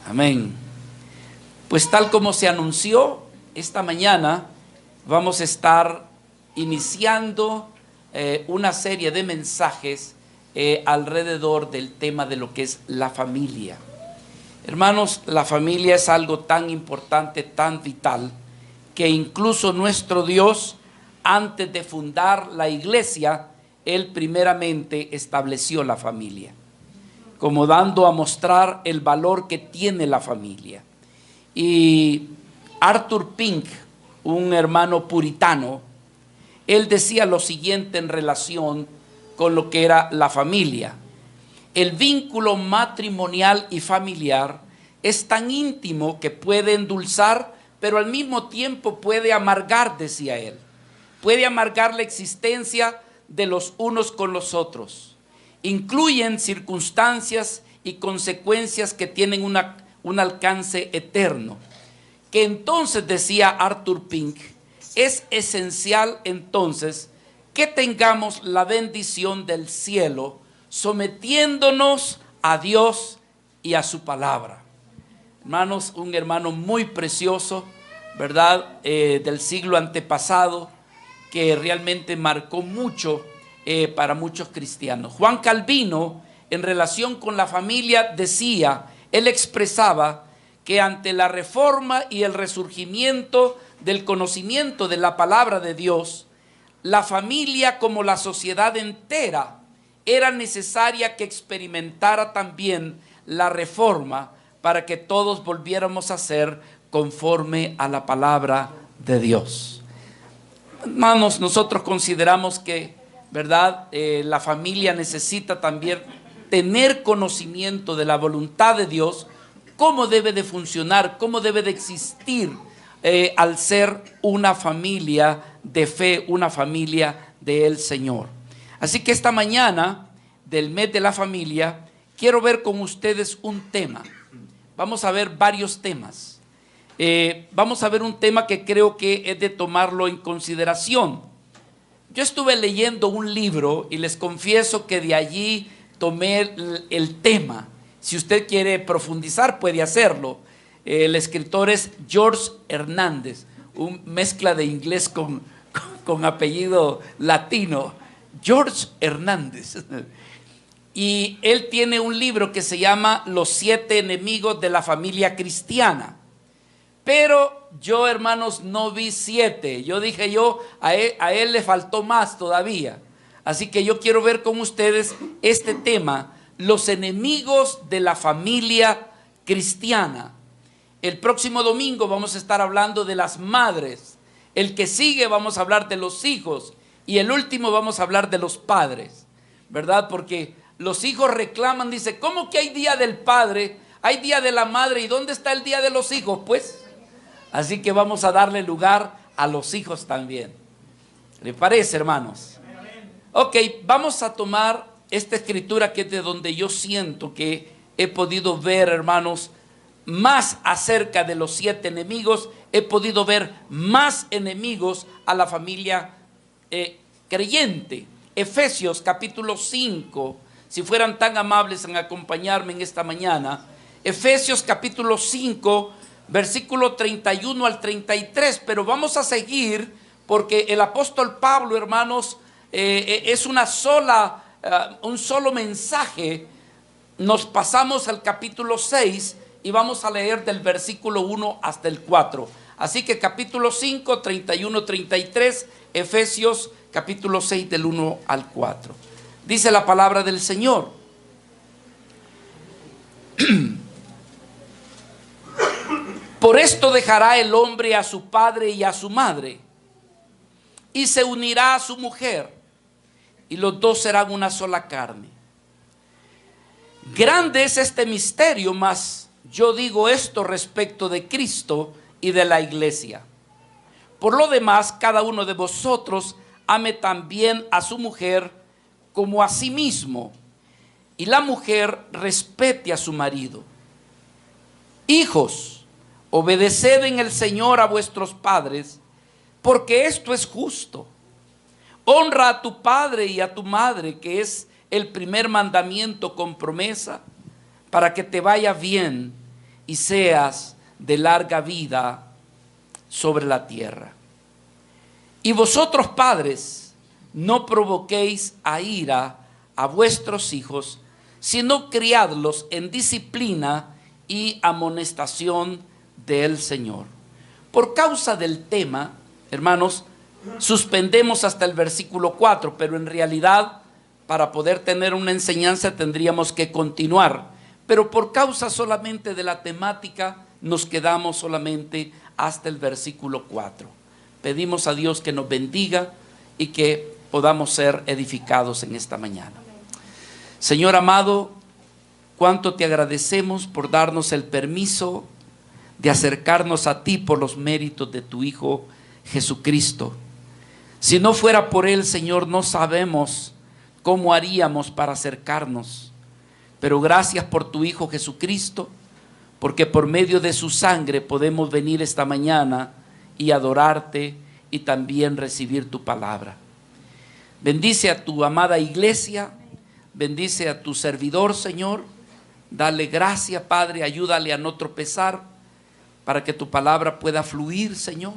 Amén. Pues tal como se anunció, esta mañana vamos a estar iniciando una serie de mensajes alrededor del tema de lo que es la familia. Hermanos, la familia es algo tan importante, tan vital, que incluso nuestro Dios, antes de fundar la iglesia, Él primeramente estableció la familia, como dando a mostrar el valor que tiene la familia. Y Arthur Pink, un hermano puritano, él decía lo siguiente en relación con lo que era la familia: el vínculo matrimonial y familiar es tan íntimo que puede endulzar, pero al mismo tiempo puede amargar, decía él. Puede amargar la existencia de los unos con los otros. Incluyen circunstancias y consecuencias que tienen un alcance eterno. Que entonces, decía Arthur Pink, es esencial entonces que tengamos la bendición del cielo, sometiéndonos a Dios y a su palabra. Hermanos, un hermano muy precioso, ¿verdad? Del siglo antepasado, que realmente marcó mucho para muchos cristianos. Juan Calvino, en relación con la familia, decía, él expresaba que ante la reforma y el resurgimiento del conocimiento de la palabra de Dios, la familia, como la sociedad entera, era necesaria que experimentara también la reforma para que todos volviéramos a ser conforme a la palabra de Dios. Hermanos, nosotros consideramos que, ¿verdad? La familia necesita también tener conocimiento de la voluntad de Dios, cómo debe de funcionar, cómo debe de existir al ser una familia de fe, una familia del Señor. Así que esta mañana del mes de la familia quiero ver con ustedes un tema. Vamos a ver varios temas. Vamos a ver un tema que creo que es de tomarlo en consideración. Yo estuve leyendo un libro y les confieso que de allí tomé el tema. Si usted quiere profundizar, puede hacerlo. El escritor es George Hernández, una mezcla de inglés con apellido latino. George Hernández. Y él tiene un libro que se llama Los 7 enemigos de la familia cristiana. Pero yo, hermanos, no vi 7. Yo dije a él le faltó más todavía. Así que yo quiero ver con ustedes este tema, los enemigos de la familia cristiana. El próximo domingo vamos a estar hablando de las madres. El que sigue vamos a hablar de los hijos. Y el último vamos a hablar de los padres, ¿verdad? Porque los hijos reclaman, dice, ¿cómo que hay día del padre? Hay día de la madre. ¿Y dónde está el día de los hijos? Pues, así que vamos a darle lugar a los hijos también. ¿Le parece, hermanos? Ok, vamos a tomar esta escritura que es de donde yo siento que he podido ver, hermanos, más acerca de los 7 enemigos. He podido ver más enemigos a la familia creyente. Efesios capítulo 5, si fueran tan amables en acompañarme en esta mañana. Efesios capítulo 5, versículo 31 al 33, pero vamos a seguir porque el apóstol Pablo, hermanos, es un solo mensaje. Nos pasamos al capítulo 6 y vamos a leer del versículo 1 hasta el 4. Así que capítulo 5, 31, 33, Efesios capítulo 6 del 1 al 4. Dice la palabra del Señor. Por esto dejará el hombre a su padre y a su madre, y se unirá a su mujer, y los dos serán una sola carne. Grande es este misterio, mas yo digo esto respecto de Cristo y de la iglesia. Por lo demás, cada uno de vosotros ame también a su mujer como a sí mismo, y la mujer respete a su marido. Hijos, obedeced en el Señor a vuestros padres, porque esto es justo. Honra a tu padre y a tu madre, que es el primer mandamiento con promesa, para que te vaya bien y seas de larga vida sobre la tierra. Y vosotros, padres, no provoquéis a ira a vuestros hijos, sino criadlos en disciplina y amonestación del Señor. Por causa del tema, hermanos, suspendemos hasta el versículo 4, pero en realidad, para poder tener una enseñanza tendríamos que continuar. Pero por causa solamente de la temática, nos quedamos solamente hasta el versículo 4. Pedimos a Dios que nos bendiga y que podamos ser edificados en esta mañana. Señor amado, cuánto te agradecemos por darnos el permiso de acercarnos a ti por los méritos de tu Hijo Jesucristo. Si no fuera por Él, Señor, no sabemos cómo haríamos para acercarnos. Pero gracias por tu Hijo Jesucristo, porque por medio de su sangre podemos venir esta mañana y adorarte y también recibir tu palabra. Bendice a tu amada iglesia, bendice a tu servidor, Señor. Dale gracia, Padre, ayúdale a no tropezar para que tu palabra pueda fluir, Señor,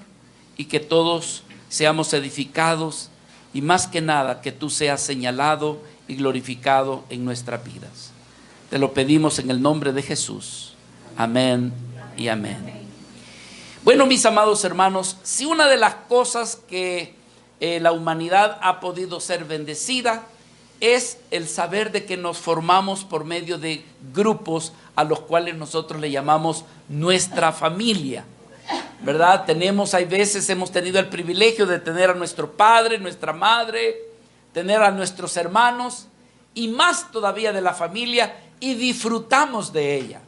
y que todos seamos edificados y más que nada que tú seas señalado y glorificado en nuestras vidas. Te lo pedimos en el nombre de Jesús. Amén y amén. Bueno, mis amados hermanos, si una de las cosas que la humanidad ha podido ser bendecida es el saber de que nos formamos por medio de grupos a los cuales nosotros le llamamos nuestra familia, ¿verdad? Hay veces hemos tenido el privilegio de tener a nuestro padre, nuestra madre, tener a nuestros hermanos y más todavía de la familia, y disfrutamos de ella.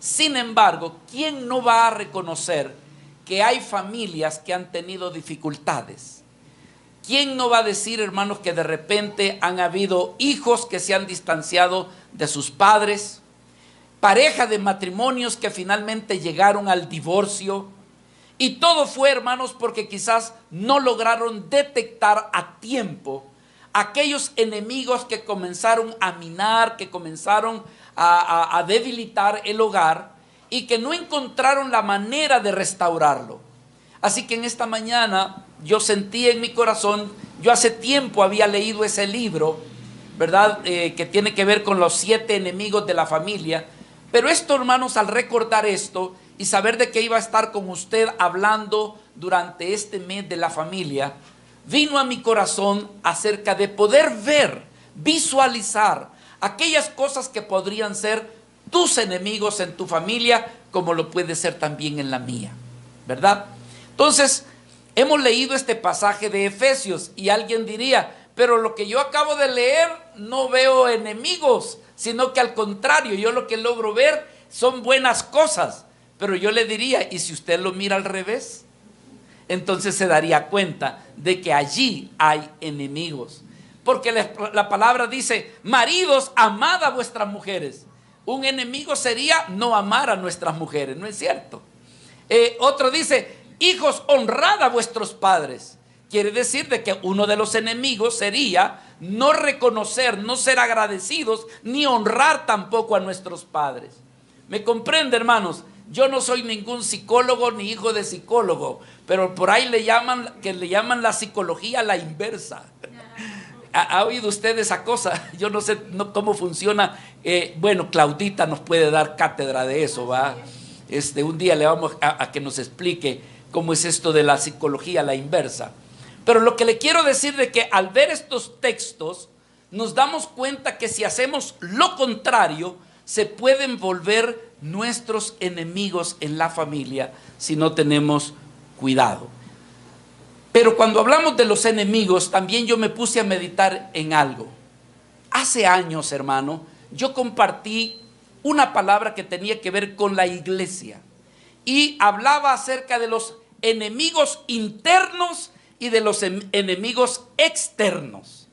Sin embargo, ¿quién no va a reconocer que hay familias que han tenido dificultades? ¿Quién no va a decir, hermanos, que de repente han habido hijos que se han distanciado de sus padres, pareja de matrimonios que finalmente llegaron al divorcio? Y todo fue, hermanos, porque quizás no lograron detectar a tiempo aquellos enemigos que comenzaron a minar, que comenzaron a debilitar el hogar y que no encontraron la manera de restaurarlo. Así que en esta mañana yo sentí en mi corazón, yo hace tiempo había leído ese libro, ¿verdad? Que tiene que ver con los 7 enemigos de la familia. Pero esto, hermanos, al recordar esto y saber de que iba a estar con usted hablando durante este mes de la familia, vino a mi corazón acerca de poder ver, visualizar aquellas cosas que podrían ser tus enemigos en tu familia, como lo puede ser también en la mía, ¿verdad? Entonces, hemos leído este pasaje de Efesios y alguien diría, pero lo que yo acabo de leer no veo enemigos, sino que al contrario, yo lo que logro ver son buenas cosas. Pero yo le diría, ¿y si usted lo mira al revés? Entonces se daría cuenta de que allí hay enemigos. Porque la palabra dice, maridos, amad a vuestras mujeres. Un enemigo sería no amar a nuestras mujeres, ¿no es cierto? Otro dice, hijos, honrad a vuestros padres. Quiere decir de que uno de los enemigos sería no reconocer, no ser agradecidos, ni honrar tampoco a nuestros padres. ¿Me comprende, hermanos? Yo no soy ningún psicólogo ni hijo de psicólogo, pero por ahí le llaman la psicología a la inversa. ¿Ha oído usted esa cosa? Yo no sé cómo funciona. Bueno, Claudita nos puede dar cátedra de eso, ¿va? Un día le vamos a que nos explique cómo es esto de la psicología a la inversa. Pero lo que le quiero decir de que al ver estos textos nos damos cuenta que si hacemos lo contrario se pueden volver nuestros enemigos en la familia si no tenemos cuidado. Pero cuando hablamos de los enemigos, también yo me puse a meditar en algo. Hace años, hermano, yo compartí una palabra que tenía que ver con la iglesia y hablaba acerca de los enemigos internos y de los enemigos externos.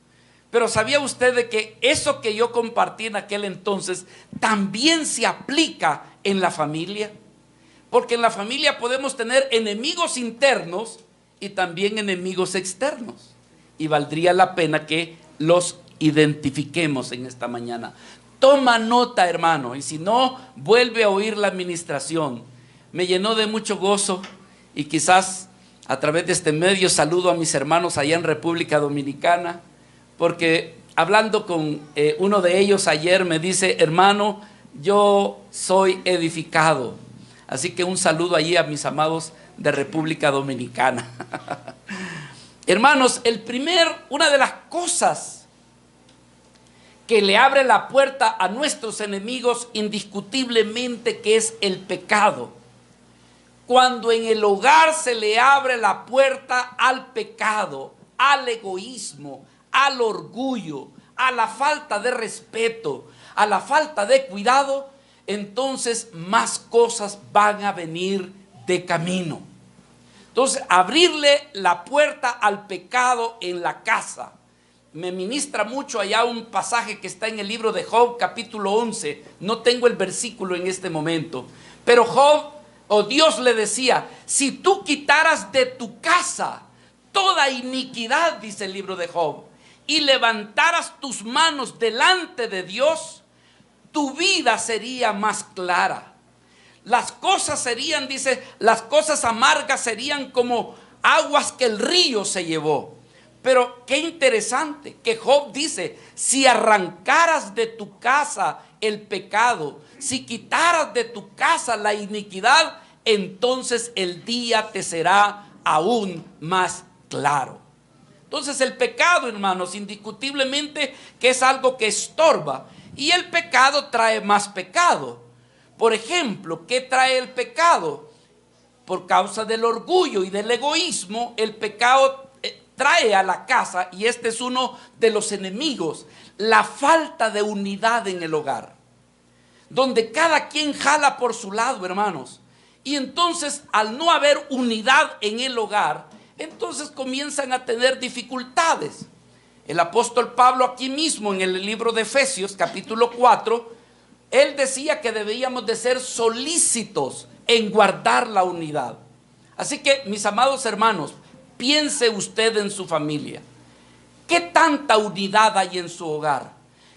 Pero ¿sabía usted de que eso que yo compartí en aquel entonces también se aplica en la familia? Porque en la familia podemos tener enemigos internos y también enemigos externos. Y valdría la pena que los identifiquemos en esta mañana. Toma nota, hermano, y si no, vuelve a oír la administración. Me llenó de mucho gozo y quizás a través de este medio saludo a mis hermanos allá en República Dominicana, porque hablando con uno de ellos ayer me dice: hermano, yo soy edificado. Así que un saludo allí a mis amados de República Dominicana. Hermanos, una de las cosas que le abre la puerta a nuestros enemigos indiscutiblemente que es el pecado. Cuando en el hogar se le abre la puerta al pecado, al egoísmo, al orgullo, a la falta de respeto, a la falta de cuidado, entonces más cosas van a venir de camino. Entonces, abrirle la puerta al pecado en la casa. Me ministra mucho allá un pasaje que está en el libro de Job, capítulo 11. No tengo el versículo en este momento. Pero Dios le decía: si tú quitaras de tu casa toda iniquidad, dice el libro de Job, y levantaras tus manos delante de Dios, tu vida sería más clara. Las cosas serían, dice, las cosas amargas serían como aguas que el río se llevó. Pero qué interesante que Job dice: si arrancaras de tu casa el pecado, si quitaras de tu casa la iniquidad, entonces el día te será aún más claro. Entonces el pecado, hermanos, indiscutiblemente que es algo que estorba, y el pecado trae más pecado. Por ejemplo, ¿qué trae el pecado? Por causa del orgullo y del egoísmo, el pecado trae a la casa, y este es uno de los enemigos, la falta de unidad en el hogar, donde cada quien jala por su lado, hermanos. Y entonces, al no haber unidad en el hogar, entonces comienzan a tener dificultades. El apóstol Pablo, aquí mismo en el libro de Efesios, capítulo 4, él decía que debíamos de ser solícitos en guardar la unidad. Así que, mis amados hermanos, piense usted en su familia. ¿Qué tanta unidad hay en su hogar?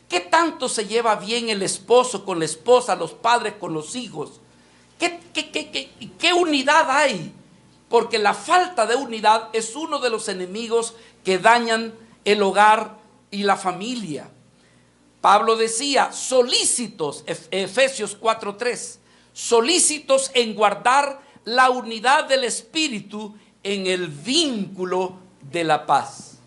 ¿Qué tanto se lleva bien el esposo con la esposa, los padres con los hijos? ¿Qué unidad hay? Porque la falta de unidad es uno de los enemigos que dañan el hogar y la familia. Pablo decía: solícitos, Efesios 4:3, solícitos en guardar la unidad del espíritu en el vínculo de la paz.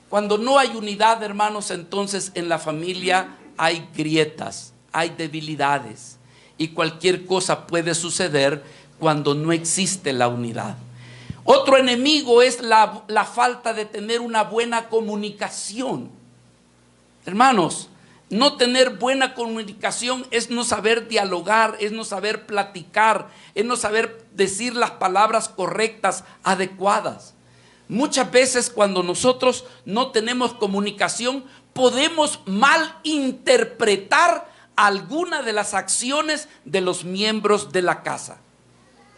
Cuando no hay unidad, hermanos, entonces en la familia hay grietas, hay debilidades, y cualquier cosa puede suceder cuando no existe la unidad. Otro enemigo es la falta de tener una buena comunicación. Hermanos, no tener buena comunicación es no saber dialogar, es no saber platicar, es no saber decir las palabras correctas, adecuadas. Muchas veces cuando nosotros no tenemos comunicación, podemos malinterpretar alguna de las acciones de los miembros de la casa.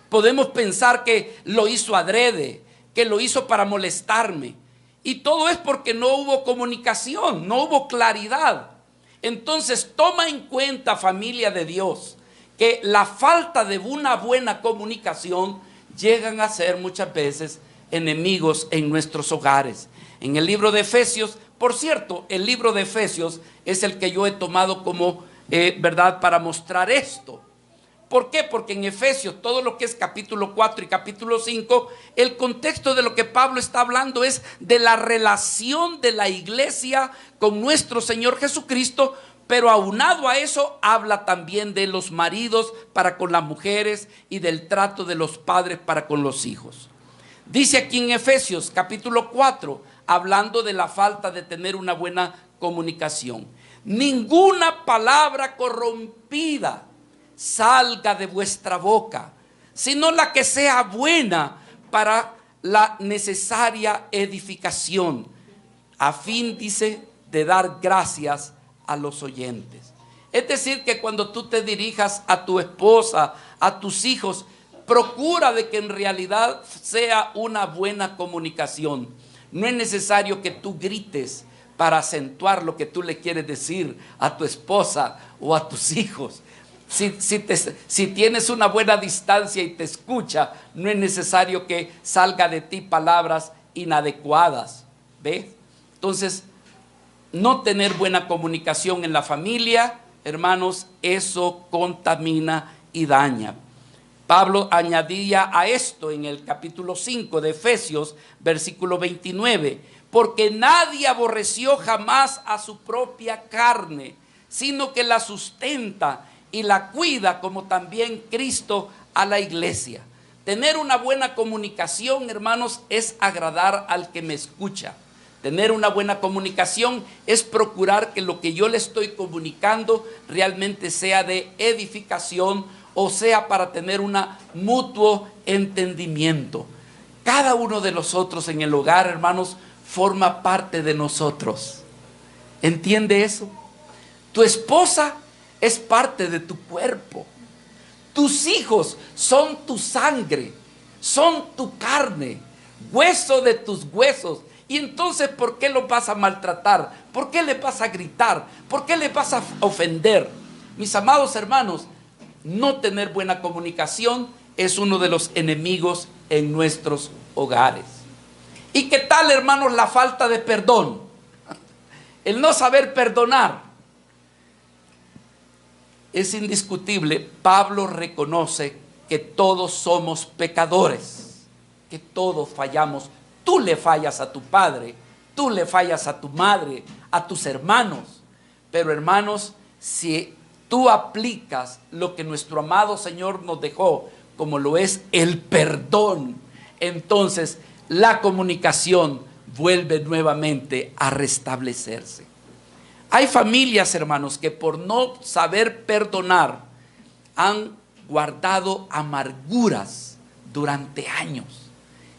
Podemos pensar que lo hizo adrede, que lo hizo para molestarme. Y todo es porque no hubo comunicación, no hubo claridad. Entonces toma en cuenta, familia de Dios, que la falta de una buena comunicación llegan a ser muchas veces enemigos en nuestros hogares. En el libro de Efesios, por cierto, el libro de Efesios es el que yo he tomado como verdad para mostrar esto. ¿Por qué? Porque en Efesios, todo lo que es capítulo 4 y capítulo 5, el contexto de lo que Pablo está hablando es de la relación de la iglesia con nuestro Señor Jesucristo, pero aunado a eso habla también de los maridos para con las mujeres y del trato de los padres para con los hijos. Dice aquí en Efesios capítulo 4, hablando de la falta de tener una buena comunicación: ninguna palabra corrompida salga de vuestra boca, sino la que sea buena para la necesaria edificación, a fin, dice, de dar gracias a los oyentes. Es decir, que cuando tú te dirijas a tu esposa, a tus hijos, procura de que en realidad sea una buena comunicación. No es necesario que tú grites para acentuar lo que tú le quieres decir a tu esposa o a tus hijos. Si tienes una buena distancia y te escucha, no es necesario que salga de ti palabras inadecuadas. ¿Ve? Entonces, no tener buena comunicación en la familia, hermanos, eso contamina y daña. Pablo añadía a esto en el capítulo 5 de Efesios, versículo 29, porque nadie aborreció jamás a su propia carne, sino que la sustenta y la cuida, como también Cristo a la iglesia. Tener una buena comunicación, hermanos, es agradar al que me escucha. Tener una buena comunicación es procurar que lo que yo le estoy comunicando realmente sea de edificación, o sea para tener un mutuo entendimiento. Cada uno de nosotros en el hogar, hermanos, forma parte de nosotros. ¿Entiende eso? Tu esposa es parte de tu cuerpo. Tus hijos son tu sangre, son tu carne, hueso de tus huesos. Y entonces, ¿por qué lo vas a maltratar? ¿Por qué le vas a gritar? ¿Por qué le vas a ofender? Mis amados hermanos, no tener buena comunicación es uno de los enemigos en nuestros hogares. ¿Y qué tal, hermanos, la falta de perdón? El no saber perdonar. Es indiscutible, Pablo reconoce que todos somos pecadores, que todos fallamos. Tú le fallas a tu padre, tú le fallas a tu madre, a tus hermanos. Pero hermanos, si tú aplicas lo que nuestro amado Señor nos dejó, como lo es el perdón, entonces la comunicación vuelve nuevamente a restablecerse. Hay familias, hermanos, que por no saber perdonar han guardado amarguras durante años.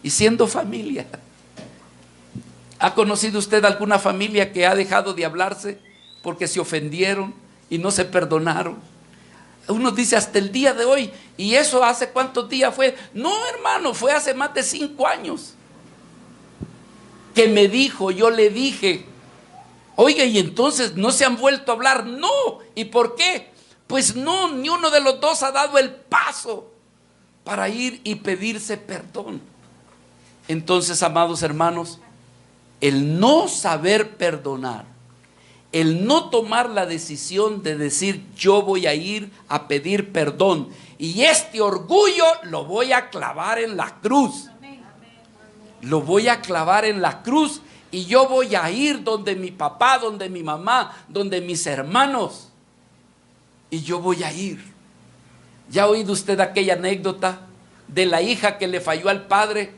Y siendo familia, ¿ha conocido usted alguna familia que ha dejado de hablarse porque se ofendieron y no se perdonaron? Uno dice hasta el día de hoy, ¿y eso hace cuántos días fue? No, hermano, fue hace más de 5 años que me dijo, yo le dije. Oiga, y entonces no se han vuelto a hablar. No. ¿Y por qué? Pues no, ni uno de los dos ha dado el paso para ir y pedirse perdón. Entonces, amados hermanos, el no saber perdonar, el no tomar la decisión de decir yo voy a ir a pedir perdón y este orgullo lo voy a clavar en la cruz. Lo voy a clavar en la cruz. Y yo voy a ir donde mi papá, donde mi mamá, donde mis hermanos. Y yo voy a ir. ¿Ya ha oído usted aquella anécdota de la hija que le falló al padre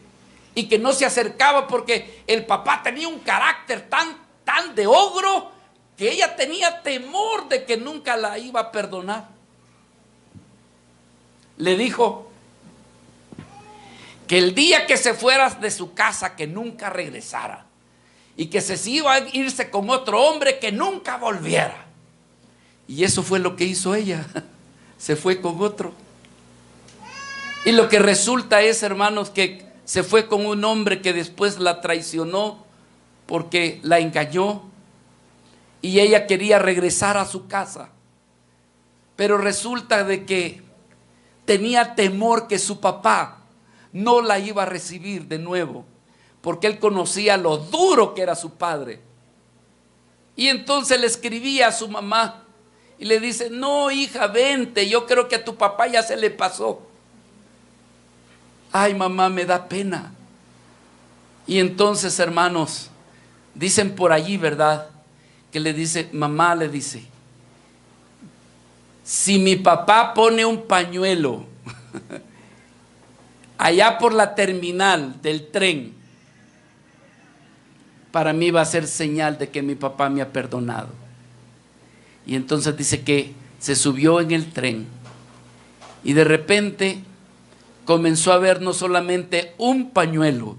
y que no se acercaba porque el papá tenía un carácter tan de ogro que ella tenía temor de que nunca la iba a perdonar? Le dijo que el día que se fuera de su casa, que nunca regresara. Y que se iba a irse con otro hombre, que nunca volviera. Y eso fue lo que hizo ella. Se fue con otro. Y lo que resulta es, hermanos, que se fue con un hombre que después la traicionó porque la engañó. Y ella quería regresar a su casa. Pero resulta de que tenía temor que su papá no la iba a recibir de nuevo, porque él conocía lo duro que era su padre. Y entonces le escribía a su mamá y le dice, no, hija, vente, yo creo que a tu papá ya se le pasó. Ay, mamá, me da pena. Y entonces, hermanos, dicen por allí, ¿verdad? Que le dice, mamá, le dice, si mi papá pone un pañuelo allá por la terminal del tren, para mí va a ser señal de que mi papá me ha perdonado. Y entonces dice que se subió en el tren y de repente comenzó a ver no solamente un pañuelo,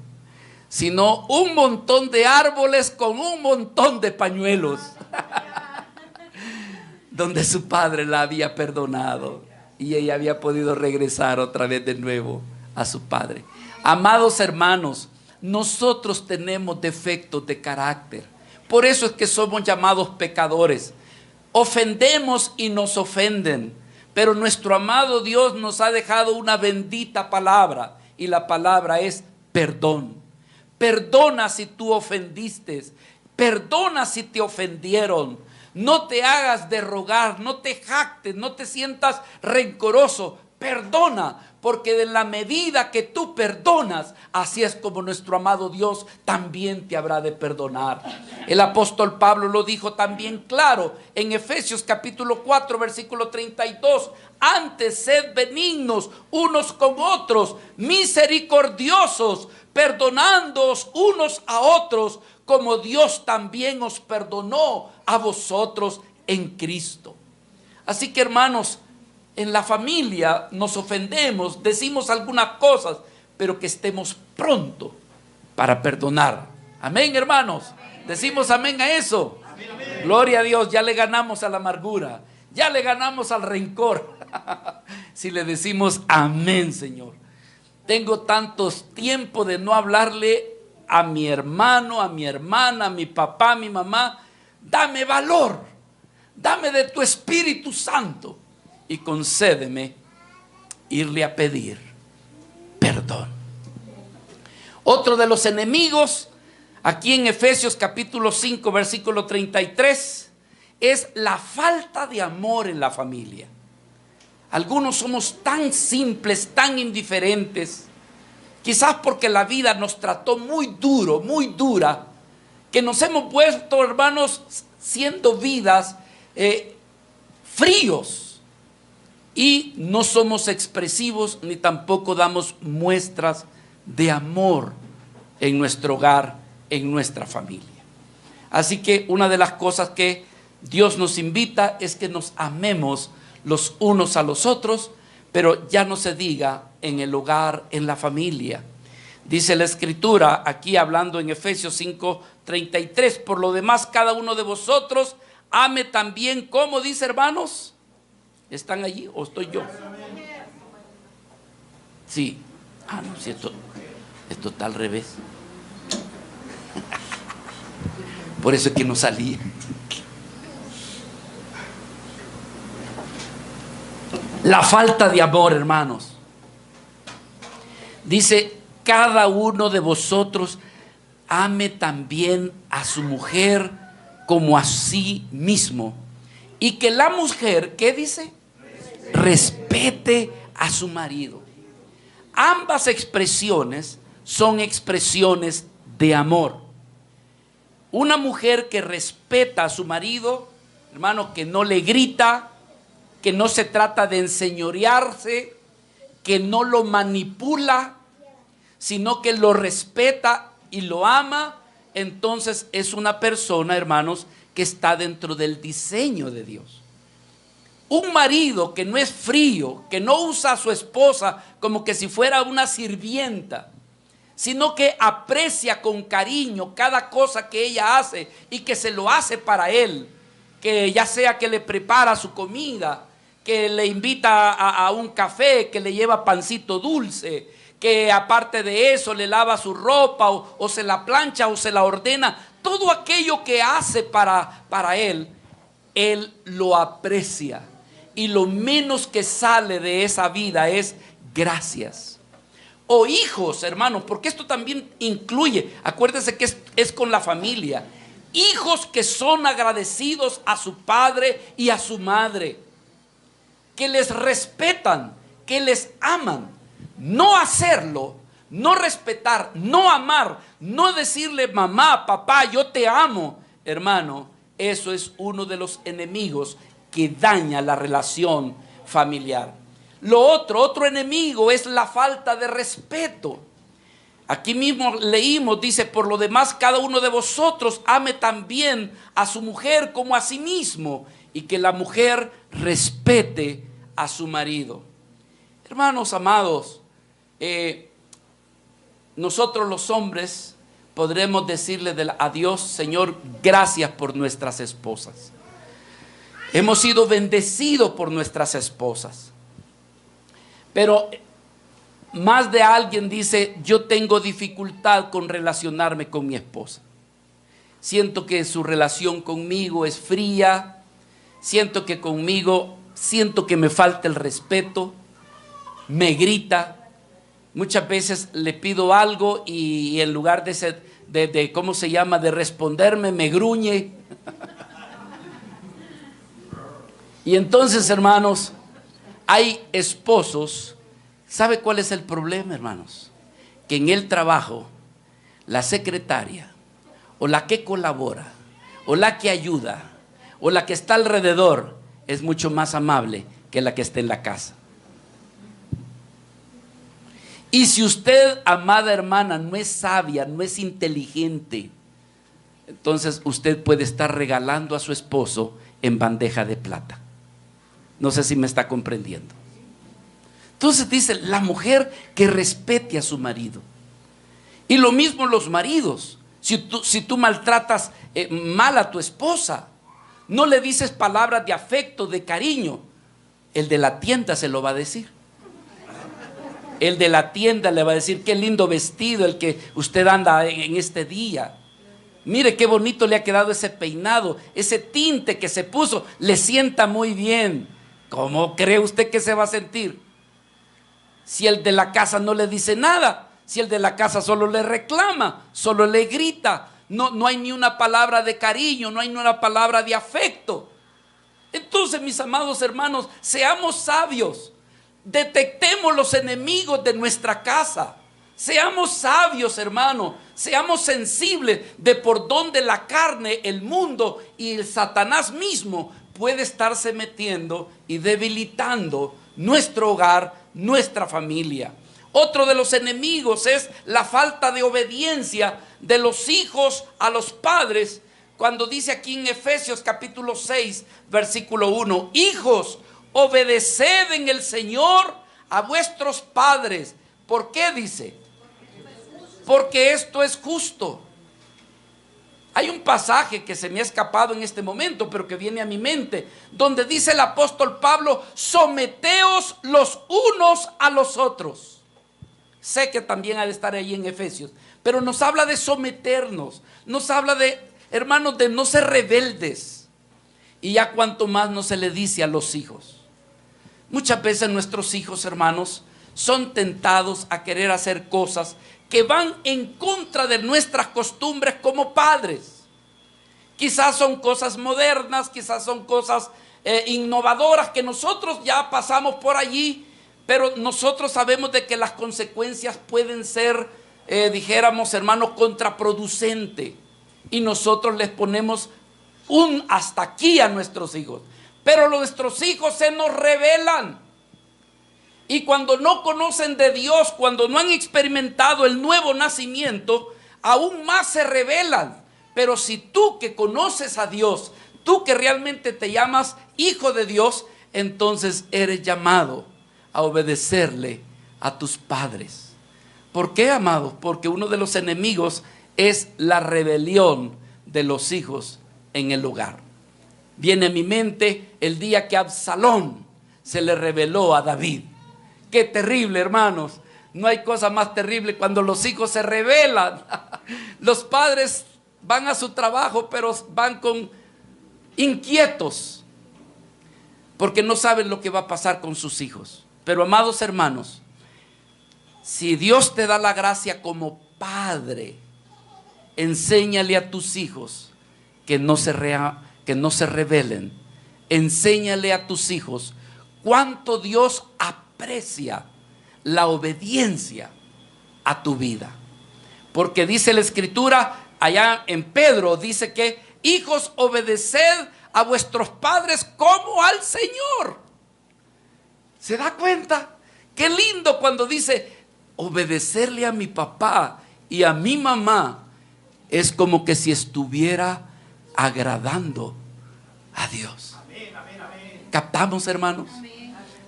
sino un montón de árboles con un montón de pañuelos, donde su padre la había perdonado y ella había podido regresar otra vez de nuevo a su padre. Amados hermanos, nosotros tenemos defectos de carácter. Por eso es que somos llamados pecadores. Ofendemos y nos ofenden, pero nuestro amado Dios nos ha dejado una bendita palabra, y la palabra es perdón. Perdona si tú ofendiste, perdona si te ofendieron. No te hagas de rogar, no te jactes, no te sientas rencoroso. Perdona, porque de la medida que tú perdonas, así es como nuestro amado Dios también te habrá de perdonar. El apóstol Pablo lo dijo también claro en Efesios capítulo 4 versículo 32. Antes sed benignos unos con otros, misericordiosos, perdonándoos unos a otros, como Dios también os perdonó a vosotros en Cristo. Así que, hermanos, en la familia nos ofendemos, decimos algunas cosas, pero que estemos pronto para perdonar. Amén, hermanos. Decimos amén a eso. Amén, amén. Gloria a Dios, ya le ganamos a la amargura, ya le ganamos al rencor. Si le decimos amén, Señor. Tengo tantos tiempos de no hablarle a mi hermano, a mi hermana, a mi papá, a mi mamá. Dame valor, dame de tu Espíritu Santo y concédeme irle a pedir perdón. Otro de los enemigos, aquí en Efesios capítulo 5 versículo 33, es la falta de amor en la familia. Algunos somos tan simples, tan indiferentes, quizás porque la vida nos trató muy duro, muy dura, que nos hemos vuelto, hermanos, siendo vidas fríos, y no somos expresivos ni tampoco damos muestras de amor en nuestro hogar, en nuestra familia. Así que una de las cosas que Dios nos invita es que nos amemos los unos a los otros, pero ya no se diga en el hogar, en la familia. Dice la Escritura, aquí hablando en Efesios 5:33, por lo demás cada uno de vosotros ame también, ¿cómo dice, hermanos? ¿Están allí o estoy yo? Sí. Ah, no, si esto está al revés. Por eso es que no salía. La falta de amor, hermanos. Dice, cada uno de vosotros ame también a su mujer como a sí mismo. Y que la mujer, ¿qué dice? Respete a su marido. Ambas expresiones son expresiones de amor. Una mujer que respeta a su marido, hermano, que no le grita, que no se trata de enseñorearse, que no lo manipula, sino que lo respeta y lo ama, entonces es una persona, hermanos, que está dentro del diseño de Dios. Un marido que no es frío, que no usa a su esposa como que si fuera una sirvienta, sino que aprecia con cariño cada cosa que ella hace y que se lo hace para él, que ya sea que le prepara su comida, que le invita a un café, que le lleva pancito dulce, que aparte de eso le lava su ropa o se la plancha o se la ordena. Todo aquello que hace para él lo aprecia. Y lo menos que sale de esa vida es gracias. O hijos, hermanos, porque esto también incluye, acuérdense que es con la familia. Hijos que son agradecidos a su padre y a su madre, que les respetan, que les aman. No hacerlo, no respetar, no amar, no decirle mamá, papá, yo te amo, hermano, eso es uno de los enemigos que daña la relación familiar. Otro enemigo es la falta de respeto. Aquí mismo leímos, dice, por lo demás cada uno de vosotros ame también a su mujer como a sí mismo, y que la mujer respete a su marido. Hermanos amados, nosotros los hombres podremos decirle a Dios: Señor, gracias por nuestras esposas. Hemos sido bendecidos por nuestras esposas. Pero más de alguien dice: yo tengo dificultad con relacionarme con mi esposa. Siento que su relación conmigo es fría. Siento que me falta el respeto. Me grita. Muchas veces le pido algo y en lugar de responderme, me gruñe. Y entonces, hermanos, hay esposos. ¿Sabe cuál es el problema, hermanos? Que en el trabajo, la secretaria, o la que colabora, o la que ayuda, o la que está alrededor, es mucho más amable que la que está en la casa. Y si usted, amada hermana, no es sabia, no es inteligente, entonces usted puede estar regalando a su esposo en bandeja de plata. No sé si me está comprendiendo. Entonces dice: la mujer que respete a su marido. Y lo mismo los maridos. Si tú maltratas mal a tu esposa, no le dices palabras de afecto, de cariño, el de la tienda se lo va a decir. El de la tienda le va a decir: qué lindo vestido el que usted anda en este día. Mire qué bonito le ha quedado ese peinado, ese tinte que se puso, le sienta muy bien. ¿Cómo cree usted que se va a sentir? Si el de la casa no le dice nada, si el de la casa solo le reclama, solo le grita, no hay ni una palabra de cariño, no hay ni una palabra de afecto. Entonces, mis amados hermanos, seamos sabios. Detectemos los enemigos de nuestra casa. Seamos sabios, hermano. Seamos sensibles de por dónde la carne, el mundo y el Satanás mismo puede estarse metiendo y debilitando nuestro hogar, nuestra familia. Otro de los enemigos es la falta de obediencia de los hijos a los padres. Cuando dice aquí en Efesios capítulo 6, versículo 1: hijos, obedeced en el Señor a vuestros padres. ¿Por qué dice? Porque esto es justo. Hay un pasaje que se me ha escapado en este momento, pero que viene a mi mente, donde dice el apóstol Pablo: someteos los unos a los otros. Sé que también ha de estar ahí en Efesios, pero nos habla de someternos, nos habla de, hermanos, de no ser rebeldes. Y ya cuanto más no se le dice a los hijos. Muchas veces nuestros hijos, hermanos, son tentados a querer hacer cosas que van en contra de nuestras costumbres como padres. Quizás son cosas modernas, quizás son cosas innovadoras que nosotros ya pasamos por allí, pero nosotros sabemos de que las consecuencias pueden ser, dijéramos, hermanos, contraproducentes, y nosotros les ponemos un hasta aquí a nuestros hijos. Pero nuestros hijos se nos rebelan. Y cuando no conocen de Dios, cuando no han experimentado el nuevo nacimiento, aún más se rebelan. Pero si tú que conoces a Dios, tú que realmente te llamas hijo de Dios, entonces eres llamado a obedecerle a tus padres. ¿Por qué, amados? Porque uno de los enemigos es la rebelión de los hijos en el hogar. Viene a mi mente el día que Absalón se le rebeló a David. Qué terrible, hermanos. No hay cosa más terrible cuando los hijos se rebelan. Los padres van a su trabajo, pero van con inquietos porque no saben lo que va a pasar con sus hijos. Pero, amados hermanos, si Dios te da la gracia como padre, enséñale a tus hijos que no se rebelen. Enséñale a tus hijos cuánto Dios aprecia la obediencia a tu vida. Porque dice la Escritura, allá en Pedro, dice que: hijos, obedeced a vuestros padres como al Señor. ¿Se da cuenta? Qué lindo cuando dice: obedecerle a mi papá y a mi mamá es como que si estuviera agradando a Dios. ¿Captamos, hermanos?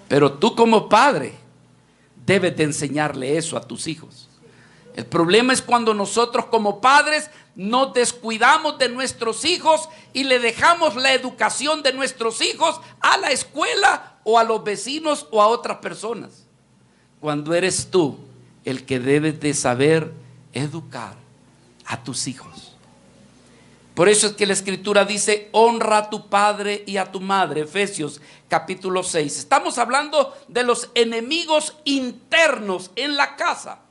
Pero tú como padre debes de enseñarle eso a tus hijos. El problema es cuando nosotros como padres nos descuidamos de nuestros hijos y le dejamos la educación de nuestros hijos a la escuela o a los vecinos o a otras personas. Cuando eres tú el que debes de saber educar a tus hijos. Por eso es que la Escritura dice: honra a tu padre y a tu madre. Efesios capítulo 6. Estamos hablando de los enemigos internos en la casa.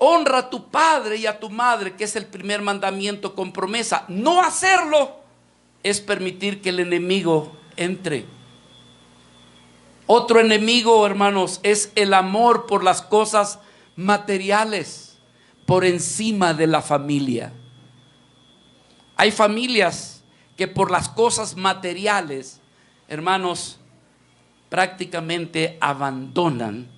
Honra a tu padre y a tu madre, que es el primer mandamiento con promesa. No hacerlo es permitir que el enemigo entre. Otro enemigo, hermanos, es el amor por las cosas materiales por encima de la familia. Hay familias que por las cosas materiales, hermanos, prácticamente abandonan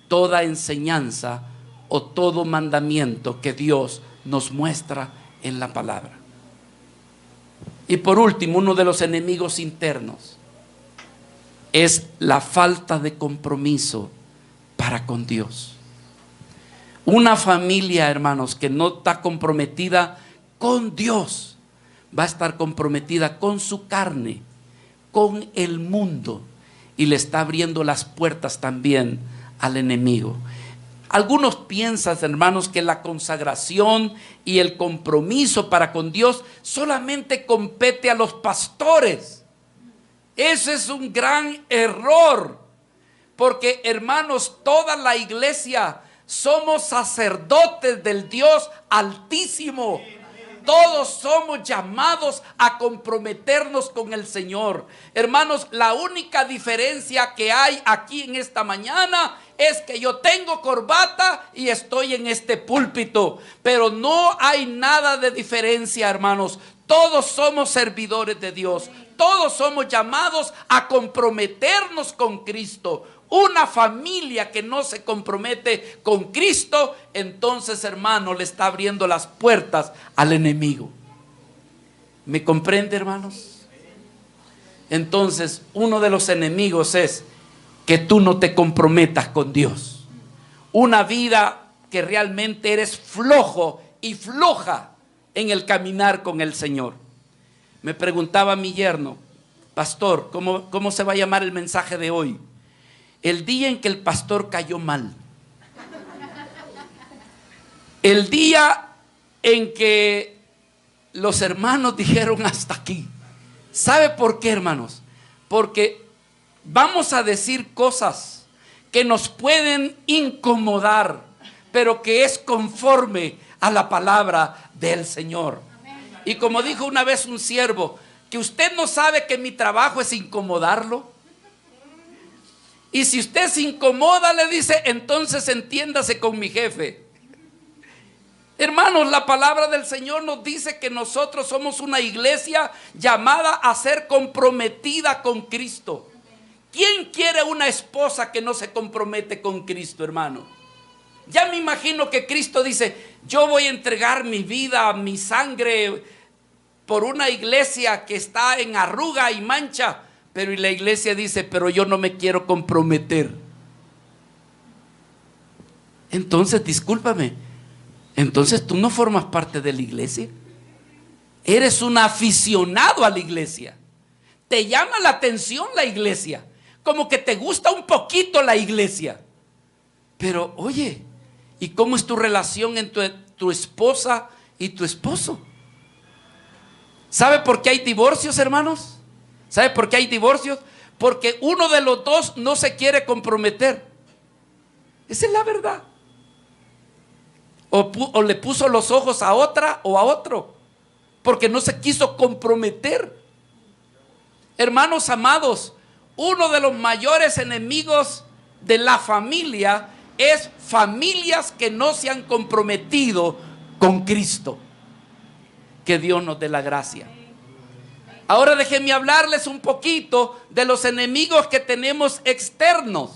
toda enseñanza o todo mandamiento que Dios nos muestra en la palabra. Y por último, uno de los enemigos internos es la falta de compromiso para con Dios. Una familia, hermanos, que no está comprometida con Dios, va a estar comprometida con su carne, con el mundo, y le está abriendo las puertas también al enemigo. Algunos piensan, hermanos, que la consagración y el compromiso para con Dios solamente compete a los pastores. Ese es un gran error, porque, hermanos, toda la iglesia somos sacerdotes del Dios Altísimo. Todos somos llamados a comprometernos con el Señor. Hermanos, la única diferencia que hay aquí en esta mañana es que yo tengo corbata y estoy en este púlpito. Pero no hay nada de diferencia, hermanos. Todos somos servidores de Dios. Todos somos llamados a comprometernos con Cristo. Una familia que no se compromete con Cristo, entonces, hermano, le está abriendo las puertas al enemigo. ¿Me comprende, hermanos? Entonces, uno de los enemigos es que tú no te comprometas con Dios. Una vida que realmente eres flojo y floja en el caminar con el Señor. Me preguntaba mi yerno: pastor, ¿cómo se va a llamar el mensaje de hoy? El día en que el pastor cayó mal. El día en que los hermanos dijeron hasta aquí. ¿Sabe por qué, hermanos? Porque vamos a decir cosas que nos pueden incomodar, pero que es conforme a la palabra del Señor. Y como dijo una vez un siervo, que usted no sabe que mi trabajo es incomodarlo. Y si usted se incomoda, le dice, entonces entiéndase con mi jefe. Hermanos, la palabra del Señor nos dice que nosotros somos una iglesia llamada a ser comprometida con Cristo. ¿Quién quiere una esposa que no se compromete con Cristo, hermano? Ya me imagino que Cristo dice: yo voy a entregar mi vida, mi sangre por una iglesia que está en arruga y mancha. Pero y la iglesia dice: pero yo no me quiero comprometer. Entonces, discúlpame, entonces tú no formas parte de la iglesia. Eres un aficionado a la iglesia. Te llama la atención la iglesia, como que te gusta un poquito la iglesia. Pero oye, ¿y cómo es tu relación entre tu esposa y tu esposo? ¿Sabe por qué hay divorcios, hermanos? ¿Sabe por qué hay divorcios? Porque uno de los dos no se quiere comprometer. Esa es la verdad. O le puso los ojos a otra o a otro, porque no se quiso comprometer. Hermanos amados, uno de los mayores enemigos de la familia es familias que no se han comprometido con Cristo. Que Dios nos dé la gracia. Ahora déjenme hablarles un poquito de los enemigos que tenemos externos,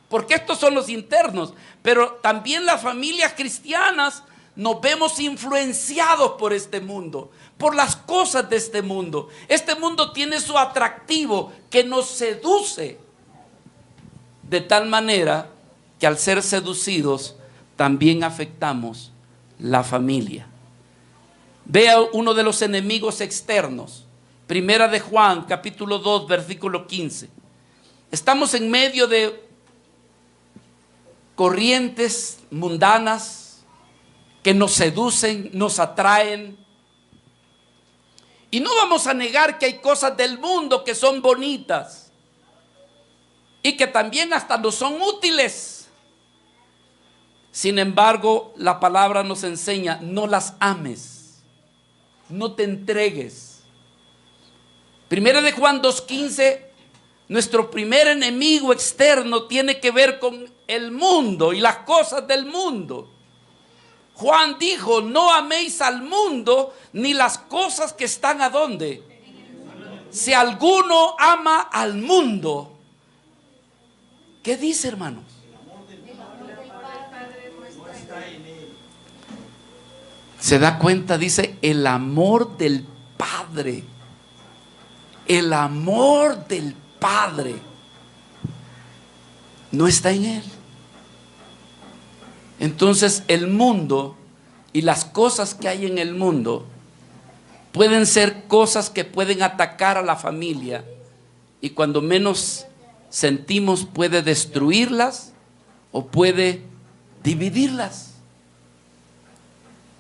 porque estos son los internos, pero también las familias cristianas nos vemos influenciados por este mundo, por las cosas de este mundo. Este mundo tiene su atractivo que nos seduce, de tal manera que al ser seducidos también afectamos la familia. Vea uno de los enemigos externos. Primera de Juan, capítulo 2, versículo 15. Estamos en medio de corrientes mundanas que nos seducen, nos atraen. Y no vamos a negar que hay cosas del mundo que son bonitas y que también hasta nos son útiles. Sin embargo, la palabra nos enseña: no las ames, no te entregues. Primera de Juan 2:15, nuestro primer enemigo externo tiene que ver con el mundo y las cosas del mundo. Juan dijo: no améis al mundo ni las cosas que están ¿a dónde? Si alguno ama al mundo, ¿qué dice, hermanos? ¿Se da cuenta? Dice: el amor del Padre. El amor del Padre no está en él. Entonces el mundo y las cosas que hay en el mundo pueden ser cosas que pueden atacar a la familia, y cuando menos sentimos puede destruirlas o puede dividirlas.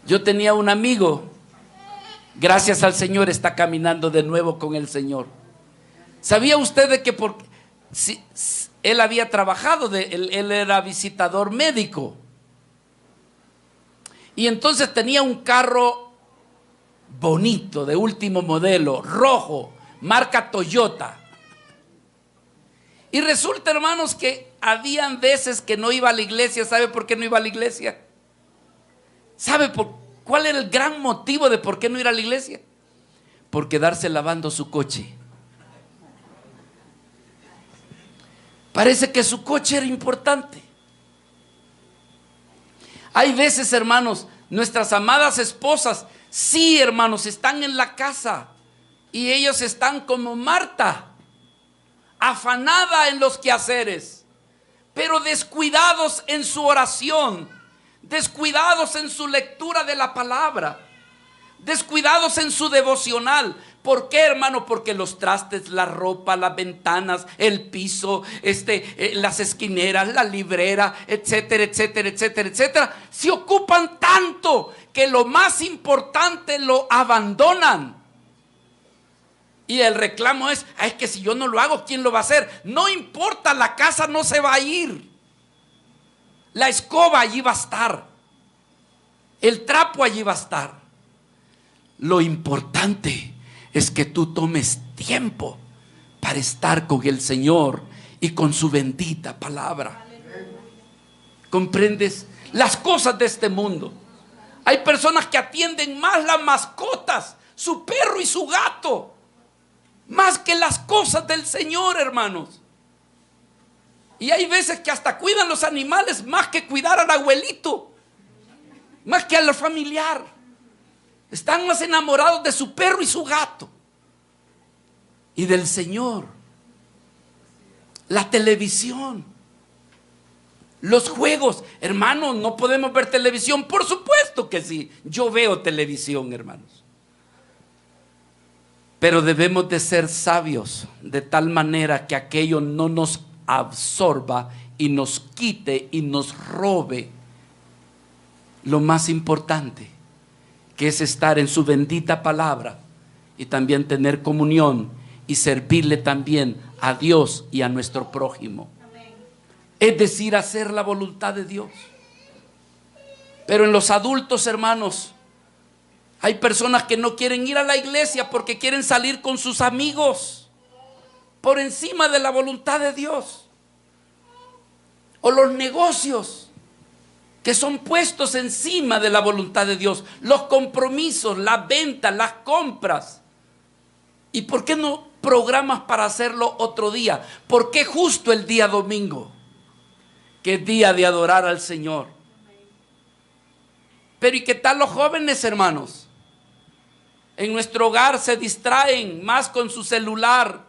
Yo tenía un amigo, gracias al Señor está caminando de nuevo con el Señor. ¿Sabía usted de que él había trabajado, él era visitador médico? Y entonces tenía un carro bonito, de último modelo, rojo, marca Toyota. Y resulta, hermanos, que habían veces que no iba a la iglesia. ¿Sabe por qué no iba a la iglesia? ¿Sabe cuál era el gran motivo de por qué no ir a la iglesia? Por quedarse lavando su coche. Parece que su coche era importante. Hay veces, hermanos, nuestras amadas esposas, sí, hermanos, están en la casa y ellos están como Marta, afanada en los quehaceres, pero descuidados en su oración, descuidados en su lectura de la palabra, descuidados en su devocional. ¿Por qué, hermano? Porque los trastes, la ropa, las ventanas, el piso, las esquineras, la librera, etcétera, etcétera, etcétera, etcétera, se ocupan tanto que lo más importante lo abandonan. Y el reclamo es: es que si yo no lo hago, ¿quién lo va a hacer? No importa, la casa no se va a ir. La escoba allí va a estar. El trapo allí va a estar. Lo importante es que tú tomes tiempo para estar con el Señor y con su bendita palabra. ¿Comprendes? Las cosas de este mundo. Hay personas que atienden más las mascotas, su perro y su gato, más que las cosas del Señor, hermanos. Y hay veces que hasta cuidan los animales más que cuidar al abuelito, más que al familiar. Están más enamorados de su perro y su gato y del Señor. La televisión, los juegos. Hermanos, ¿no podemos ver televisión? Por supuesto que sí. Yo veo televisión, hermanos. Pero debemos de ser sabios de tal manera que aquello no nos absorba y nos quite y nos robe lo más importante, que es estar en su bendita palabra y también tener comunión y servirle también a Dios y a nuestro prójimo. Es decir, hacer la voluntad de Dios. Pero en los adultos, hermanos, hay personas que no quieren ir a la iglesia porque quieren salir con sus amigos por encima de la voluntad de Dios. O los negocios que son puestos encima de la voluntad de Dios. Los compromisos, las ventas, las compras. ¿Y por qué no programas para hacerlo otro día? ¿Por qué justo el día domingo, que es día de adorar al Señor? Pero ¿y qué tal los jóvenes, hermanos? En nuestro hogar se distraen más con su celular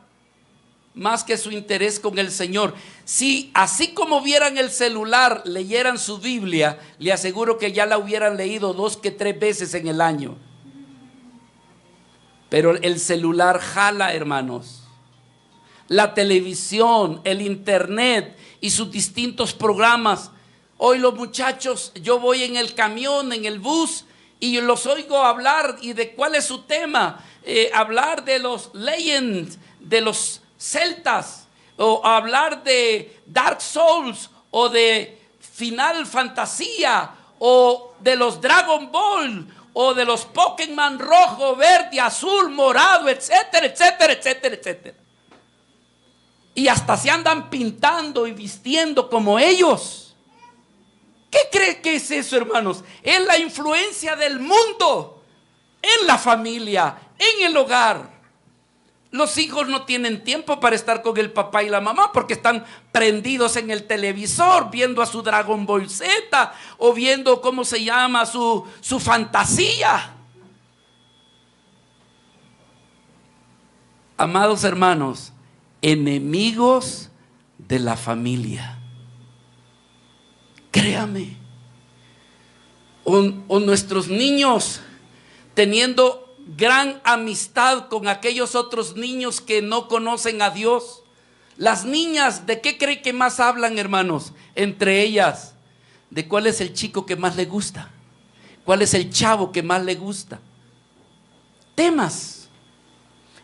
más que su interés con el Señor. Si así como vieran el celular, leyeran su Biblia, le aseguro que ya la hubieran leído 2 que 3 veces en el año. Pero el celular jala, hermanos. La televisión, el internet y sus distintos programas. Hoy los muchachos, yo voy en el camión, en el bus, y los oigo hablar. ¿Y de cuál es su tema? Hablar de los Legends, de los celtas, o hablar de Dark Souls, o de Final Fantasía, o de los Dragon Ball, o de los Pokémon rojo, verde, azul, morado, etcétera, etcétera, etcétera, etcétera. Y hasta se andan pintando y vistiendo como ellos. ¿Qué cree que es eso, hermanos? Es la influencia del mundo en la familia, en el hogar. Los hijos no tienen tiempo para estar con el papá y la mamá porque están prendidos en el televisor, viendo a su Dragon Ball Z o viendo cómo se llama su fantasía. Amados hermanos, enemigos de la familia. Créame. O nuestros niños teniendo gran amistad con aquellos otros niños que no conocen a Dios. Las niñas, ¿de qué cree que más hablan, hermanos? Entre ellas, de cuál es el chico que más le gusta, cuál es el chavo que más le gusta. Temas.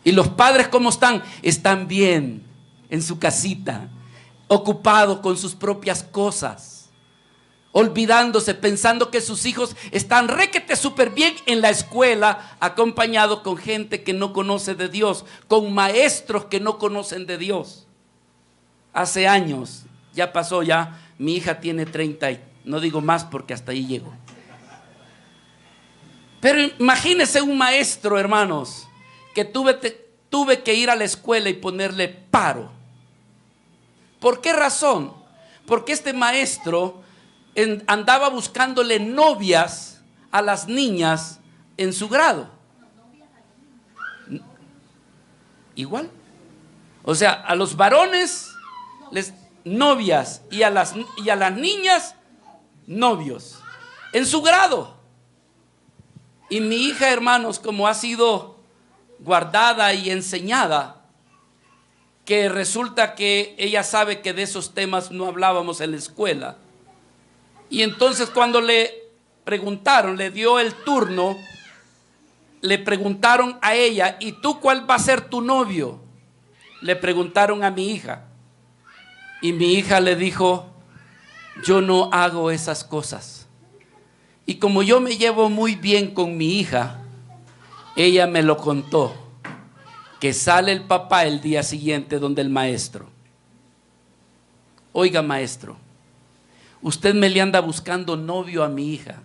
Y los padres, ¿cómo están? Están bien en su casita, ocupados con sus propias cosas, olvidándose, pensando que sus hijos están requete súper bien en la escuela, acompañados con gente que no conoce de Dios, con maestros que no conocen de Dios. Hace años, ya pasó ya, mi hija tiene 30, no digo más porque hasta ahí llego. Pero imagínense un maestro, hermanos, que tuve que ir a la escuela y ponerle paro. ¿Por qué razón? Porque este maestro andaba buscándole novias a las niñas en su grado. Igual. O sea, a los varones novias y a las niñas novios en su grado. Y mi hija, hermanos, como ha sido guardada y enseñada, que resulta que ella sabe que de esos temas no hablábamos en la escuela. Y entonces cuando le preguntaron, le dio el turno, le preguntaron a ella: ¿y tú cuál va a ser tu novio? Le preguntaron a mi hija. Y mi hija le dijo: yo no hago esas cosas. Y como yo me llevo muy bien con mi hija, ella me lo contó, que sale el papá el día siguiente donde el maestro. Oiga, maestro, usted me le anda buscando novio a mi hija.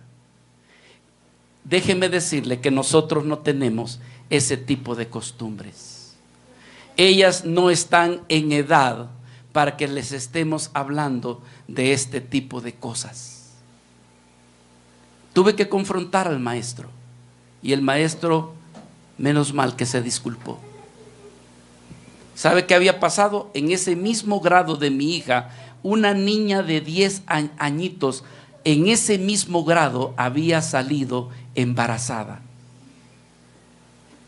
Déjeme decirle que nosotros no tenemos ese tipo de costumbres. Ellas no están en edad para que les estemos hablando de este tipo de cosas. Tuve que confrontar al maestro y el maestro, menos mal que se disculpó. ¿Sabe qué había pasado? En ese mismo grado de mi hija, una niña de 10 añitos, en ese mismo grado había salido embarazada.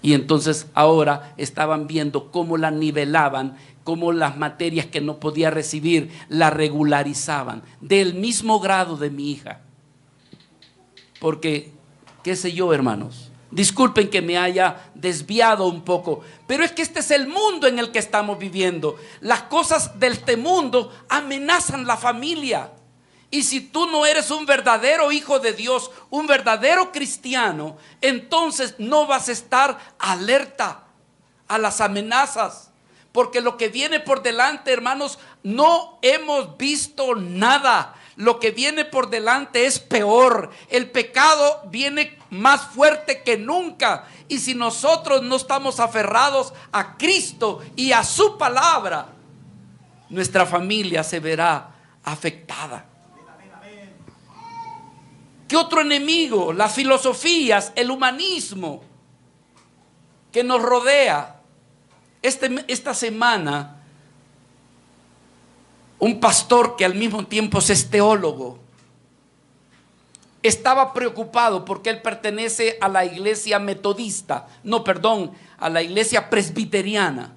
Y entonces ahora estaban viendo cómo la nivelaban, cómo las materias que no podía recibir la regularizaban, del mismo grado de mi hija. Porque, qué sé yo, hermanos, disculpen que me haya desviado un poco, pero es que este es el mundo en el que estamos viviendo. Las cosas de este mundo amenazan la familia. Y si tú no eres un verdadero hijo de Dios, un verdadero cristiano, entonces no vas a estar alerta a las amenazas. Porque lo que viene por delante, hermanos, no hemos visto nada. Lo que viene por delante es peor. El pecado viene más fuerte que nunca. Y si nosotros no estamos aferrados a Cristo y a su palabra, nuestra familia se verá afectada. ¿Qué otro enemigo? Las filosofías, el humanismo que nos rodea. Esta semana un pastor que al mismo tiempo es teólogo, estaba preocupado porque él pertenece a la iglesia metodista, no, perdón, a la iglesia presbiteriana.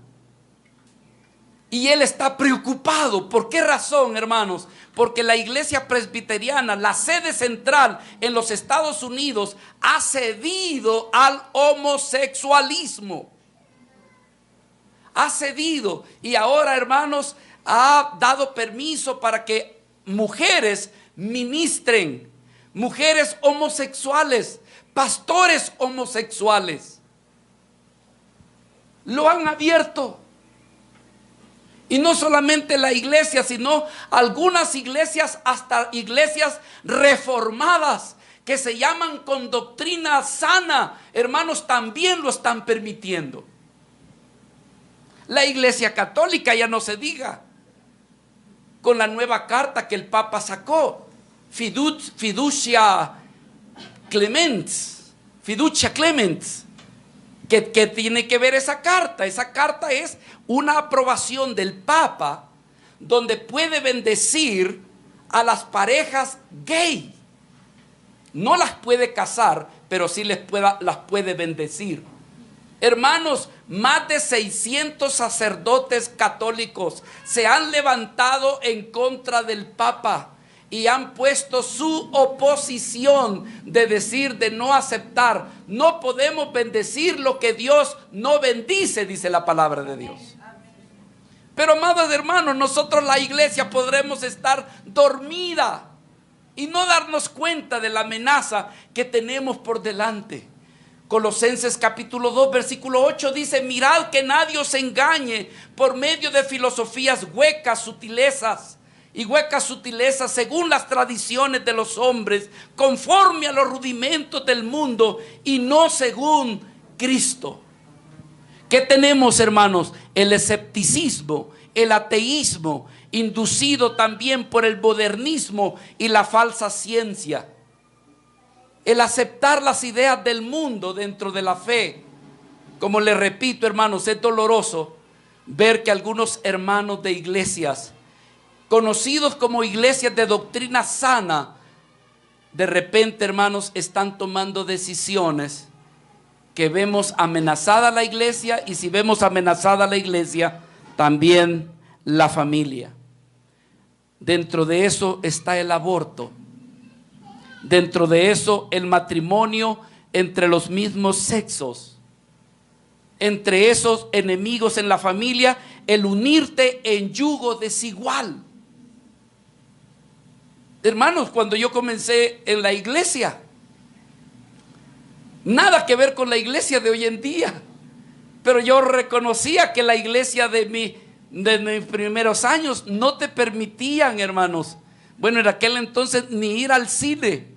Y él está preocupado. ¿Por qué razón, hermanos? Porque la iglesia presbiteriana, la sede central en los Estados Unidos, ha cedido al homosexualismo. Ha cedido. Y ahora, hermanos, ha dado permiso para que mujeres ministren. Mujeres homosexuales, pastores homosexuales. Lo han abierto. Y no solamente la iglesia, sino algunas iglesias, hasta iglesias reformadas, que se llaman con doctrina sana, hermanos, también lo están permitiendo. La iglesia católica ya no se diga, con la nueva carta que el Papa sacó, Fiducia Clemens, ¿qué tiene que ver esa carta? Esa carta es una aprobación del Papa donde puede bendecir a las parejas gay. No las puede casar, pero sí las puede bendecir. Hermanos, más de 600 sacerdotes católicos se han levantado en contra del Papa y han puesto su oposición de decir, de no aceptar. No podemos bendecir lo que Dios no bendice, dice la palabra de Dios. Pero, amados hermanos, nosotros la iglesia podremos estar dormida y no darnos cuenta de la amenaza que tenemos por delante. Colosenses capítulo 2 versículo 8 dice: mirad que nadie os engañe por medio de filosofías huecas, sutilezas según las tradiciones de los hombres, conforme a los rudimentos del mundo y no según Cristo. ¿Qué tenemos, hermanos? El escepticismo, el ateísmo, inducido también por el modernismo y la falsa ciencia. El aceptar las ideas del mundo dentro de la fe. Como les repito, hermanos, es doloroso ver que algunos hermanos de iglesias, conocidos como iglesias de doctrina sana, de repente, hermanos, están tomando decisiones que vemos amenazada la iglesia, y si vemos amenazada la iglesia, también la familia. Dentro de eso está el aborto. Dentro de eso el matrimonio entre los mismos sexos. Entre esos enemigos en la familia, el unirte en yugo desigual. Hermanos, cuando yo comencé en la iglesia, nada que ver con la iglesia de hoy en día, pero yo reconocía que la iglesia de mis primeros años no te permitían, hermanos, bueno, en aquel entonces ni ir al cine.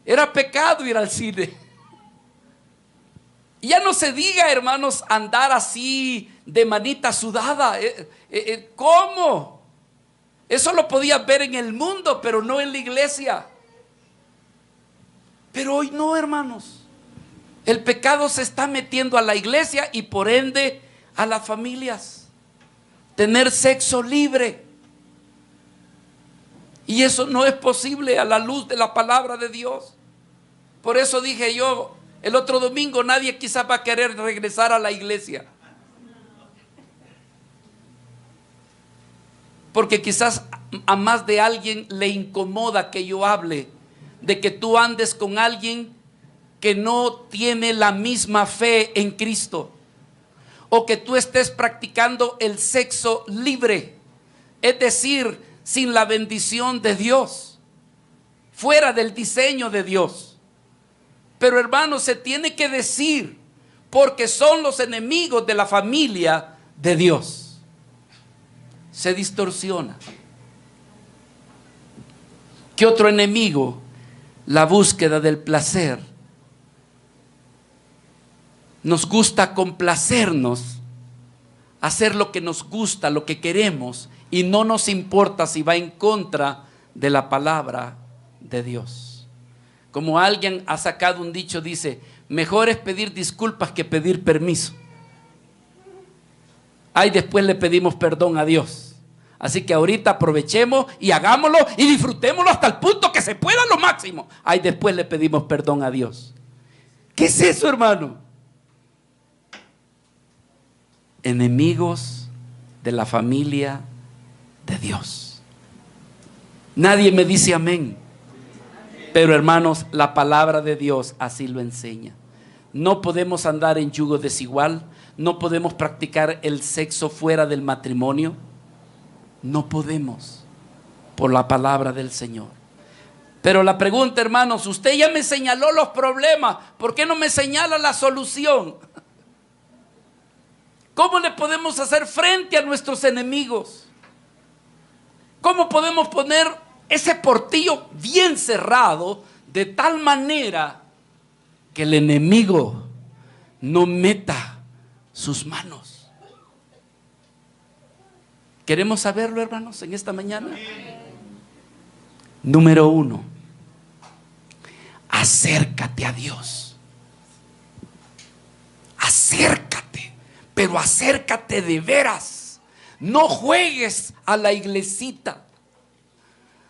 Era pecado ir al cine. Y ya no se diga, hermanos, andar así de manita sudada. ¿Cómo? Eso lo podías ver en el mundo, pero no en la iglesia. Pero hoy no, hermanos. El pecado se está metiendo a la iglesia y por ende a las familias. Tener sexo libre. Y eso no es posible a la luz de la palabra de Dios. Por eso dije yo, el otro domingo nadie quizás va a querer regresar a la iglesia. Porque quizás a más de alguien le incomoda que yo hable de que tú andes con alguien que no tiene la misma fe en Cristo, o que tú estés practicando el sexo libre, es decir, sin la bendición de Dios, fuera del diseño de Dios. Pero, hermanos, se tiene que decir, porque son los enemigos de la familia de Dios. Se distorsiona. ¿Qué otro enemigo? La búsqueda del placer. Nos gusta complacernos, hacer lo que nos gusta, lo que queremos, y no nos importa si va en contra de la palabra de Dios. Como alguien ha sacado un dicho, dice: mejor es pedir disculpas que pedir permiso. Ay, después le pedimos perdón a Dios. Así que ahorita aprovechemos y hagámoslo y disfrutémoslo hasta el punto que se pueda lo máximo. Ahí después le pedimos perdón a Dios. ¿Qué es eso, hermano? Enemigos de la familia de Dios. Nadie me dice amén. Pero hermanos, la palabra de Dios así lo enseña. No podemos andar en yugo desigual. No podemos practicar el sexo fuera del matrimonio. No podemos, por la palabra del Señor. Pero la pregunta, hermanos, usted ya me señaló los problemas, ¿por qué no me señala la solución? ¿Cómo le podemos hacer frente a nuestros enemigos? ¿Cómo podemos poner ese portillo bien cerrado de tal manera que el enemigo no meta sus manos? ¿Queremos saberlo, hermanos, en esta mañana? Número 1, acércate a Dios. Acércate, pero acércate de veras. No juegues a la iglesita.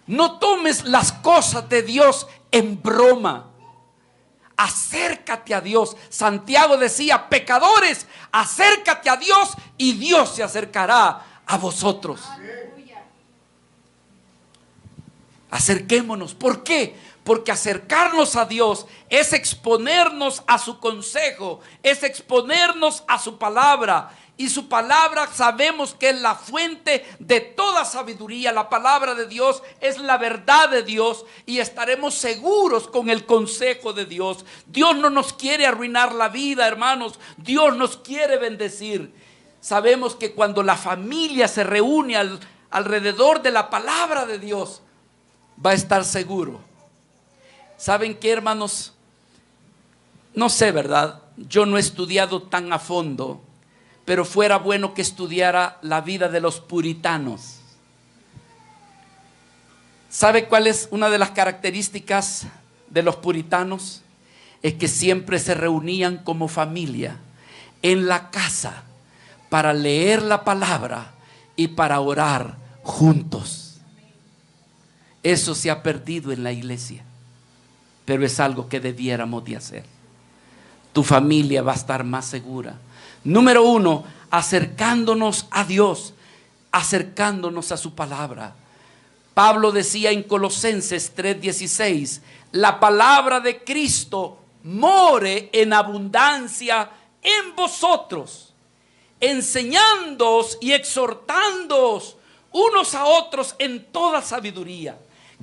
No tomes las cosas de Dios en broma. Acércate a Dios. Santiago decía, pecadores, acércate a Dios y Dios se acercará a vosotros. Acerquémonos. ¿Por qué? Porque acercarnos a Dios es exponernos a su consejo, es exponernos a su palabra. Y su palabra sabemos que es la fuente de toda sabiduría. La palabra de Dios es la verdad de Dios y estaremos seguros con el consejo de Dios. Dios no nos quiere arruinar la vida, hermanos. Dios nos quiere bendecir. Sabemos que cuando la familia se reúne alrededor de la palabra de Dios, va a estar seguro. ¿Saben qué, hermanos? No sé, ¿verdad? Yo no he estudiado tan a fondo, pero fuera bueno que estudiara la vida de los puritanos. ¿Sabe cuál es una de las características de los puritanos? Es que siempre se reunían como familia en la casa para leer la palabra y para orar juntos. Eso se ha perdido en la iglesia, pero es algo que debiéramos de hacer. Tu familia va a estar más segura. Número 1, acercándonos a Dios, acercándonos a su palabra. Pablo decía en Colosenses 3:16, la palabra de Cristo more en abundancia en vosotros, enseñándoos y exhortándoos unos a otros en toda sabiduría,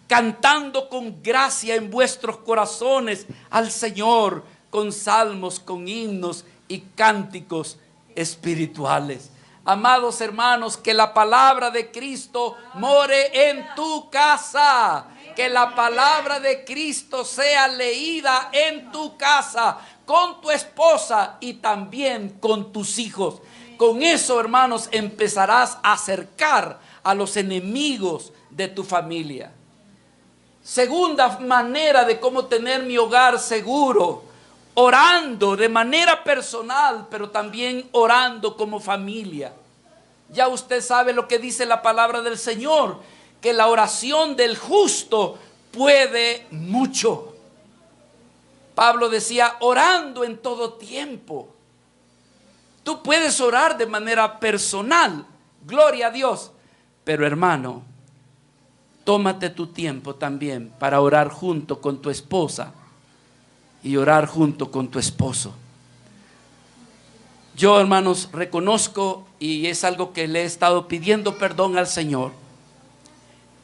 cantando con gracia en vuestros corazones al Señor, con salmos, con himnos y cánticos espirituales. Amados hermanos, que la palabra de Cristo more en tu casa, que la palabra de Cristo sea leída en tu casa, con tu esposa y también con tus hijos. Con eso, hermanos, empezarás a acercar a los enemigos de tu familia. Segunda manera de cómo tener mi hogar seguro: orando de manera personal, pero también orando como familia. Ya usted sabe lo que dice la palabra del Señor, que la oración del justo puede mucho. Pablo decía, orando en todo tiempo. Tú puedes orar de manera personal, gloria a Dios, pero hermano, tómate tu tiempo también para orar junto con tu esposa y orar junto con tu esposo. Yo, hermanos, reconozco, y es algo que le he estado pidiendo perdón al Señor,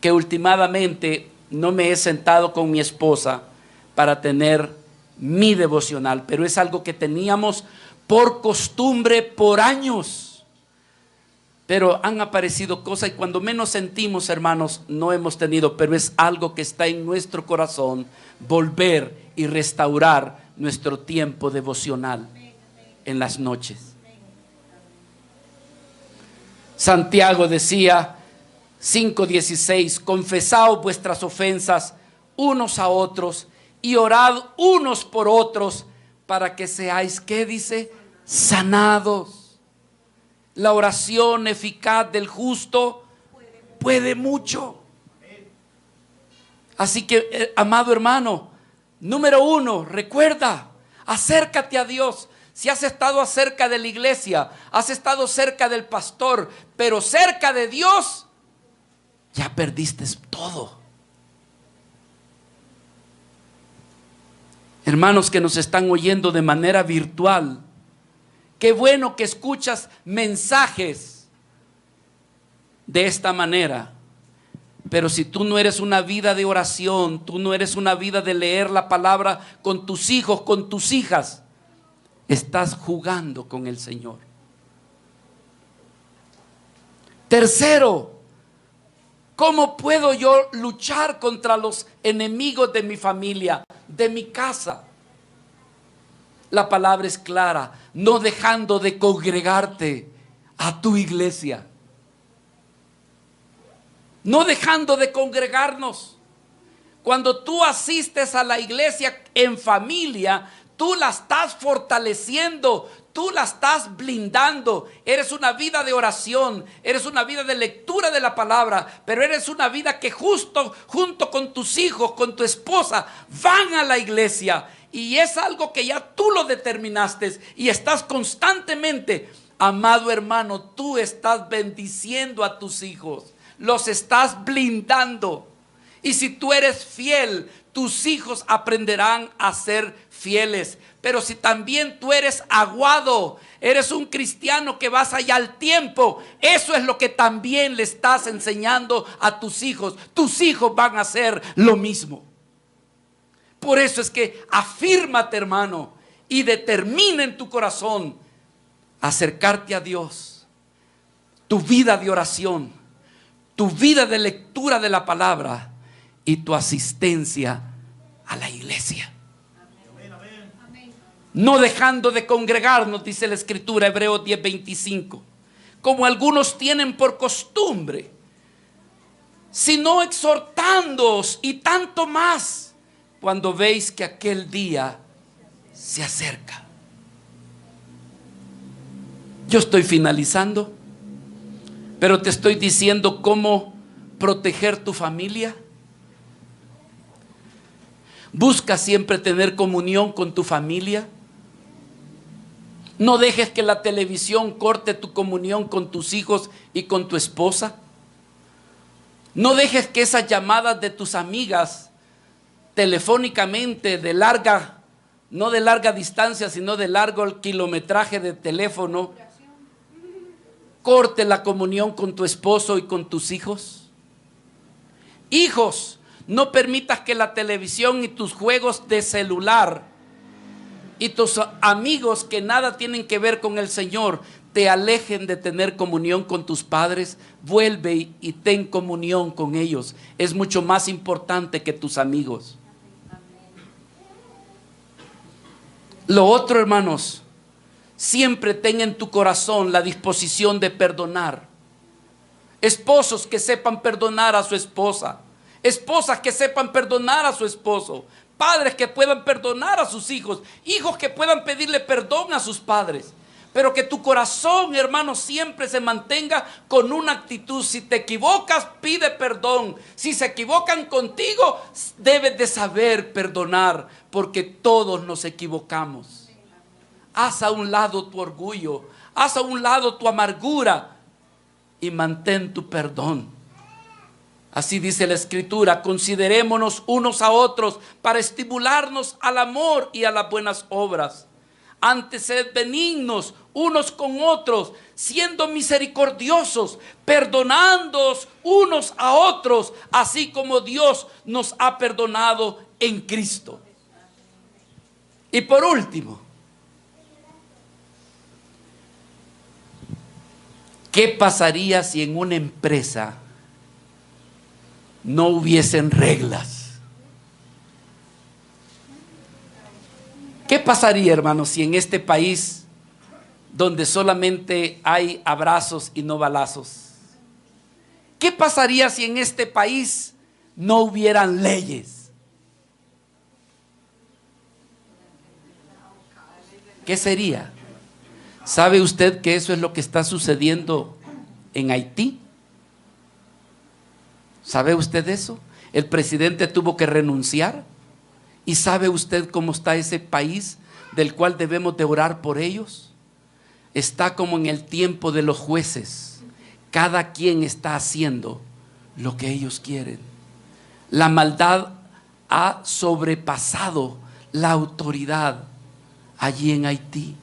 que últimamente no me he sentado con mi esposa para tener mi devocional, pero es algo que teníamos por costumbre por años. Pero han aparecido cosas y cuando menos sentimos, hermanos, no hemos tenido, pero es algo que está en nuestro corazón, volver y restaurar nuestro tiempo devocional en las noches. Santiago decía 5:16, confesaos vuestras ofensas unos a otros y orad unos por otros para que seáis, ¿qué dice? Sanados. La oración eficaz del justo puede mucho. Así que, amado hermano, número uno, recuerda, acércate a Dios. Si has estado cerca de la iglesia, has estado cerca del pastor, pero cerca de Dios, ya perdiste todo. Hermanos que nos están oyendo de manera virtual, qué bueno que escuchas mensajes de esta manera. Pero si tú no eres una vida de oración, tú no eres una vida de leer la palabra con tus hijos, con tus hijas, estás jugando con el Señor. Tercero, ¿cómo puedo yo luchar contra los enemigos de mi familia, de mi casa? La palabra es clara, no dejando de congregarte a tu iglesia. No dejando de congregarnos. Cuando tú asistes a la iglesia en familia, tú la estás fortaleciendo, tú la estás blindando. Eres una vida de oración, eres una vida de lectura de la palabra, pero eres una vida que junto con tus hijos, con tu esposa, van a la iglesia. Y es algo que ya tú lo determinaste y estás constantemente. Amado hermano, tú estás bendiciendo a tus hijos. Los estás blindando. Y si tú eres fiel, tus hijos aprenderán a ser fieles. Pero si también tú eres aguado, eres un cristiano que vas allá al tiempo, eso es lo que también le estás enseñando a tus hijos. Tus hijos van a hacer lo mismo. Por eso es que afírmate, hermano, y determina en tu corazón acercarte a Dios. Tu vida de oración, tu vida de lectura de la palabra y tu asistencia a la iglesia. No dejando de congregarnos, dice la escritura, Hebreos 10:25, como algunos tienen por costumbre, sino exhortándoos, y tanto más cuando veis que aquel día se acerca. Yo estoy finalizando, pero te estoy diciendo cómo proteger tu familia. Busca siempre tener comunión con tu familia. No dejes que la televisión corte tu comunión con tus hijos y con tu esposa. No dejes que esas llamadas de tus amigas telefónicamente no de larga distancia, sino de largo kilometraje de teléfono, corte la comunión con tu esposo y con tus hijos. Hijos, no permitas que la televisión y tus juegos de celular y tus amigos que nada tienen que ver con el Señor te alejen de tener comunión con tus padres. Vuelve y ten comunión con ellos. Es mucho más importante que tus amigos. Lo otro, hermanos, siempre ten en tu corazón la disposición de perdonar. Esposos que sepan perdonar a su esposa. Esposas que sepan perdonar a su esposo. Padres que puedan perdonar a sus hijos. Hijos que puedan pedirle perdón a sus padres. Pero que tu corazón, hermano, siempre se mantenga con una actitud. Si te equivocas, pide perdón. Si se equivocan contigo, debes de saber perdonar, porque todos nos equivocamos. Haz a un lado tu orgullo, haz a un lado tu amargura y mantén tu perdón. Así dice la escritura: considerémonos unos a otros para estimularnos al amor y a las buenas obras. Antes sed benignos unos con otros, siendo misericordiosos, perdonándoos unos a otros, así como Dios nos ha perdonado en Cristo. Y por último, ¿qué pasaría si en una empresa no hubiesen reglas? ¿Qué pasaría, hermanos, si en este país donde solamente hay abrazos y no balazos? ¿Qué pasaría si en este país no hubieran leyes? ¿Qué sería? ¿Sabe usted que eso es lo que está sucediendo en Haití? ¿Sabe usted eso? El presidente tuvo que renunciar. ¿Y sabe usted cómo está ese país del cual debemos de orar por ellos? Está como en el tiempo de los jueces. Cada quien está haciendo lo que ellos quieren. La maldad ha sobrepasado la autoridad allí en Haití.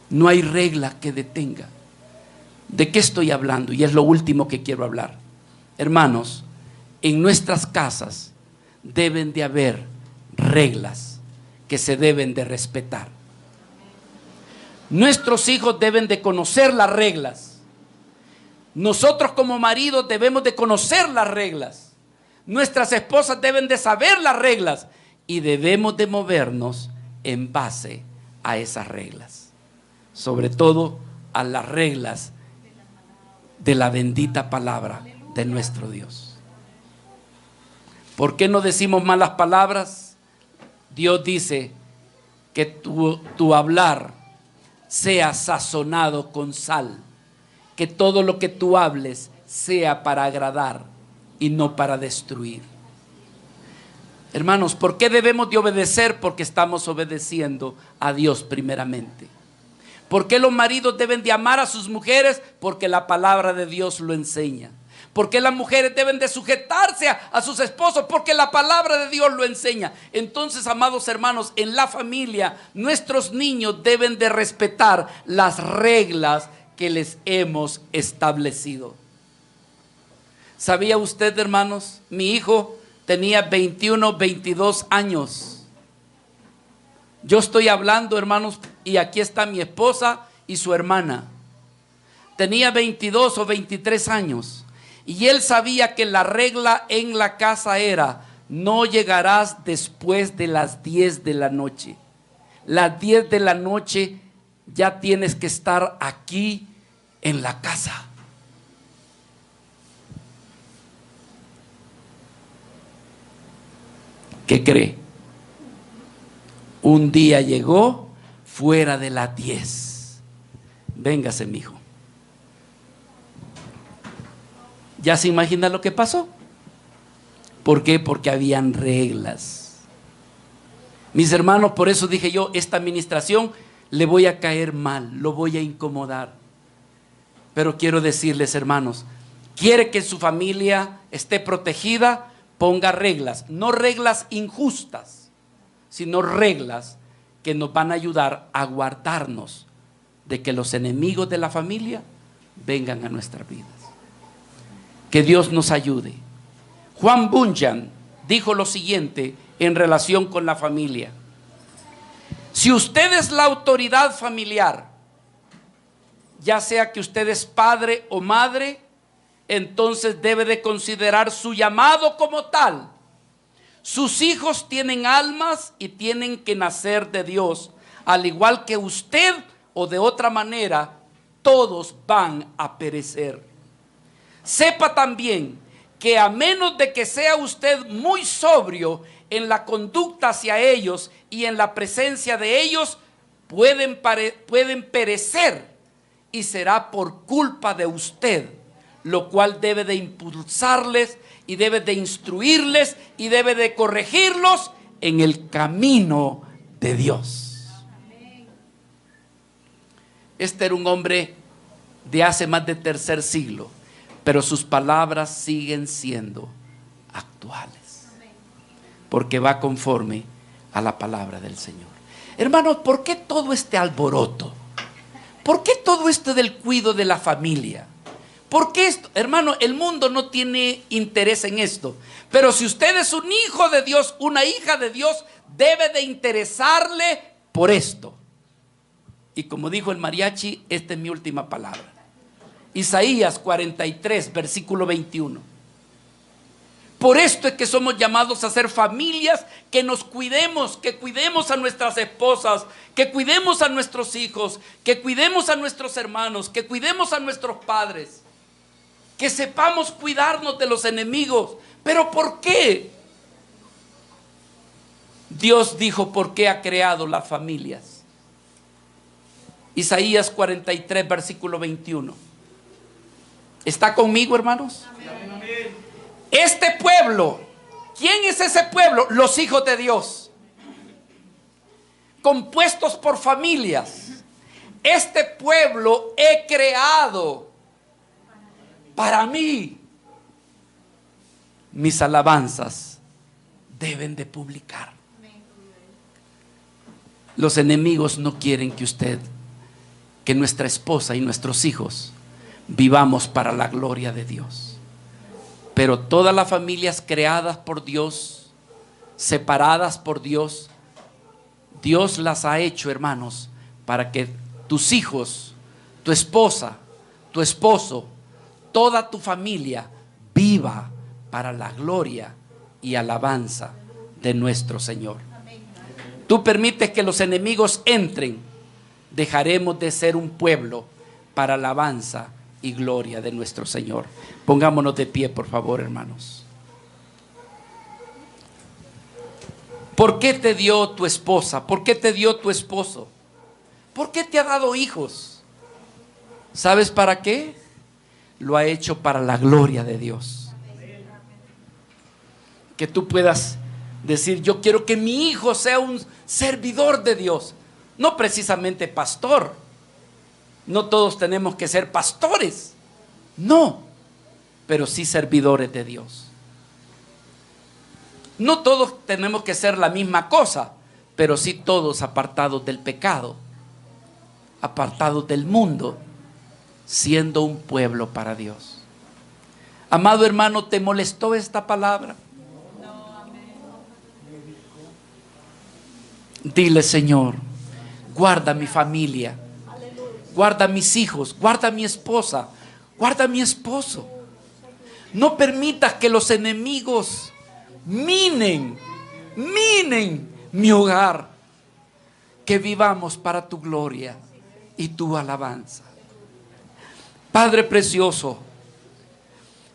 No hay regla que detenga. ¿De qué estoy hablando? Y es lo último que quiero hablar. Hermanos, en nuestras casas deben de haber reglas que se deben de respetar. Nuestros hijos deben de conocer las reglas. Nosotros como maridos debemos de conocer las reglas. Nuestras esposas deben de saber las reglas y debemos de movernos en base a esas reglas. Sobre todo a las reglas de la bendita palabra de nuestro Dios. ¿Por qué no decimos malas palabras? Dios dice que tu hablar sea sazonado con sal, que todo lo que tú hables sea para agradar y no para destruir. Hermanos, ¿por qué debemos de obedecer? Porque estamos obedeciendo a Dios primeramente. ¿Por qué los maridos deben de amar a sus mujeres? Porque la palabra de Dios lo enseña. ¿Por qué las mujeres deben de sujetarse a sus esposos? Porque la palabra de Dios lo enseña. Entonces, amados hermanos, en la familia, nuestros niños deben de respetar las reglas que les hemos establecido. ¿Sabía usted, hermanos? Mi hijo tenía 21, 22 años. Yo estoy hablando, hermanos, y aquí está mi esposa y su hermana. Tenía 22 o 23 años. Y él sabía que la regla en la casa era: no llegarás después de las 10 de la noche. Las 10 de la noche ya tienes que estar aquí en la casa. ¿Qué cree? Un día llegó fuera de las 10. Véngase, mijo. ¿Ya se imagina lo que pasó? ¿Por qué? Porque habían reglas. Mis hermanos, por eso dije yo, esta administración le voy a caer mal, lo voy a incomodar. Pero quiero decirles, hermanos, quiere que su familia esté protegida, ponga reglas, no reglas injustas, sino reglas que nos van a ayudar a guardarnos de que los enemigos de la familia vengan a nuestras vidas. Que Dios nos ayude. Juan Bunyan dijo lo siguiente en relación con la familia: si usted es la autoridad familiar, ya sea que usted es padre o madre, entonces debe de considerar su llamado como tal. Sus hijos tienen almas y tienen que nacer de Dios, al igual que usted, o de otra manera, todos van a perecer. Sepa también que a menos de que sea usted muy sobrio en la conducta hacia ellos y en la presencia de ellos, pueden perecer, y será por culpa de usted, lo cual debe de impulsarles y debe de instruirles y debe de corregirlos en el camino de Dios. Este era un hombre de hace más de tercer siglo, pero sus palabras siguen siendo actuales, porque va conforme a la palabra del Señor. Hermanos, ¿por qué todo este alboroto? ¿Por qué todo esto del cuidado de la familia? ¿Por qué esto? Hermano, el mundo no tiene interés en esto. Pero si usted es un hijo de Dios, una hija de Dios, debe de interesarle por esto. Y como dijo el mariachi, esta es mi última palabra. Isaías 43, versículo 21. Por esto es que somos llamados a ser familias que nos cuidemos, que cuidemos a nuestras esposas, que cuidemos a nuestros hijos, que cuidemos a nuestros hermanos, que cuidemos a nuestros padres, que sepamos cuidarnos de los enemigos. ¿Pero por qué? Dios dijo por qué ha creado las familias. Isaías 43, versículo 21. ¿Está conmigo, hermanos? Amén. Este pueblo, ¿quién es ese pueblo? Los hijos de Dios, compuestos por familias. Este pueblo he creado para mí. Mis alabanzas deben de publicar. Los enemigos no quieren que usted, que nuestra esposa y nuestros hijos vivamos para la gloria de Dios. Pero todas las familias creadas por Dios, separadas por Dios, Dios las ha hecho, hermanos, para que tus hijos, tu esposa, tu esposo, toda tu familia viva para la gloria y alabanza de nuestro Señor. Tú permites que los enemigos entren, dejaremos de ser un pueblo para alabanza y gloria de nuestro Señor. Pongámonos de pie, por favor, hermanos. ¿Por qué te dio tu esposa? ¿Por qué te dio tu esposo? ¿Por qué te ha dado hijos? ¿Sabes para qué? Lo ha hecho para la gloria de Dios. Que tú puedas decir: yo quiero que mi hijo sea un servidor de Dios. No precisamente pastor. No todos tenemos que ser pastores. No. Pero sí servidores de Dios. No todos tenemos que ser la misma cosa, pero sí todos apartados del pecado, apartados del mundo, siendo un pueblo para Dios. Amado hermano, ¿te molestó esta palabra? Dile: Señor, guarda mi familia, guarda mis hijos, guarda mi esposa, guarda mi esposo. No permitas que los enemigos minen mi hogar. Que vivamos para tu gloria y tu alabanza. Padre precioso,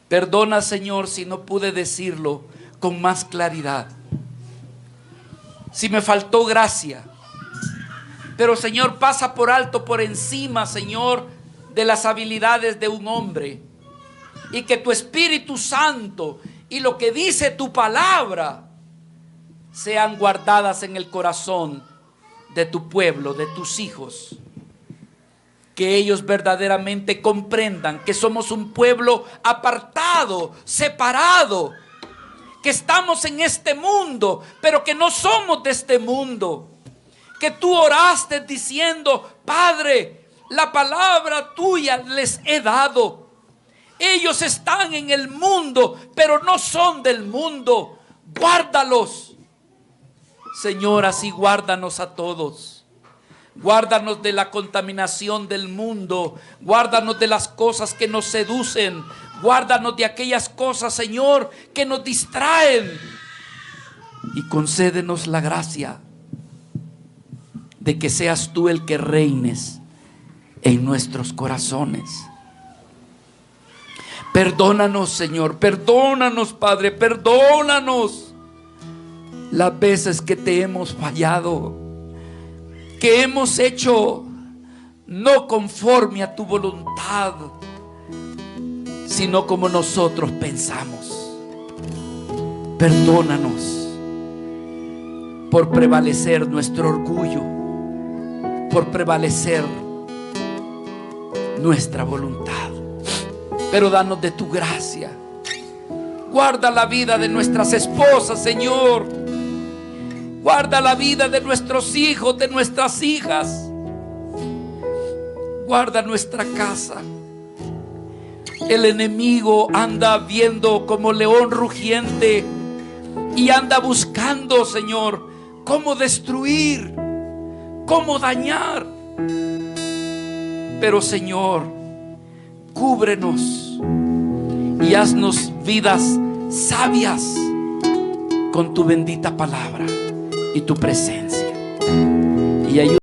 perdona, Señor, si no pude decirlo con más claridad, si me faltó gracia. Pero, Señor, pasa por alto, por encima, Señor, de las habilidades de un hombre. Y que tu Espíritu Santo y lo que dice tu palabra sean guardadas en el corazón de tu pueblo, de tus hijos. Que ellos verdaderamente comprendan que somos un pueblo apartado, separado, que estamos en este mundo, pero que no somos de este mundo. Que tú oraste diciendo: Padre, la palabra tuya les he dado. Ellos están en el mundo, pero no son del mundo. Guárdalos. Señor, así guárdanos a todos. Guárdanos de la contaminación del mundo. Guárdanos de las cosas que nos seducen. Guárdanos de aquellas cosas, Señor, que nos distraen. Y concédenos la gracia de que seas tú el que reines en nuestros corazones. Perdónanos, Señor, perdónanos, Padre, perdónanos las veces que te hemos fallado, que hemos hecho no conforme a tu voluntad, sino como nosotros pensamos. Perdónanos por prevalecer nuestro orgullo, por prevalecer nuestra voluntad. Pero danos de tu gracia. Guarda la vida de nuestras esposas, Señor. Guarda la vida de nuestros hijos, de nuestras hijas. Guarda nuestra casa. El enemigo anda viendo como león rugiente y anda buscando, Señor, cómo destruir, cómo dañar. Pero, Señor, cúbrenos y haznos vidas sabias con tu bendita palabra y tu presencia. Y ayúdanos.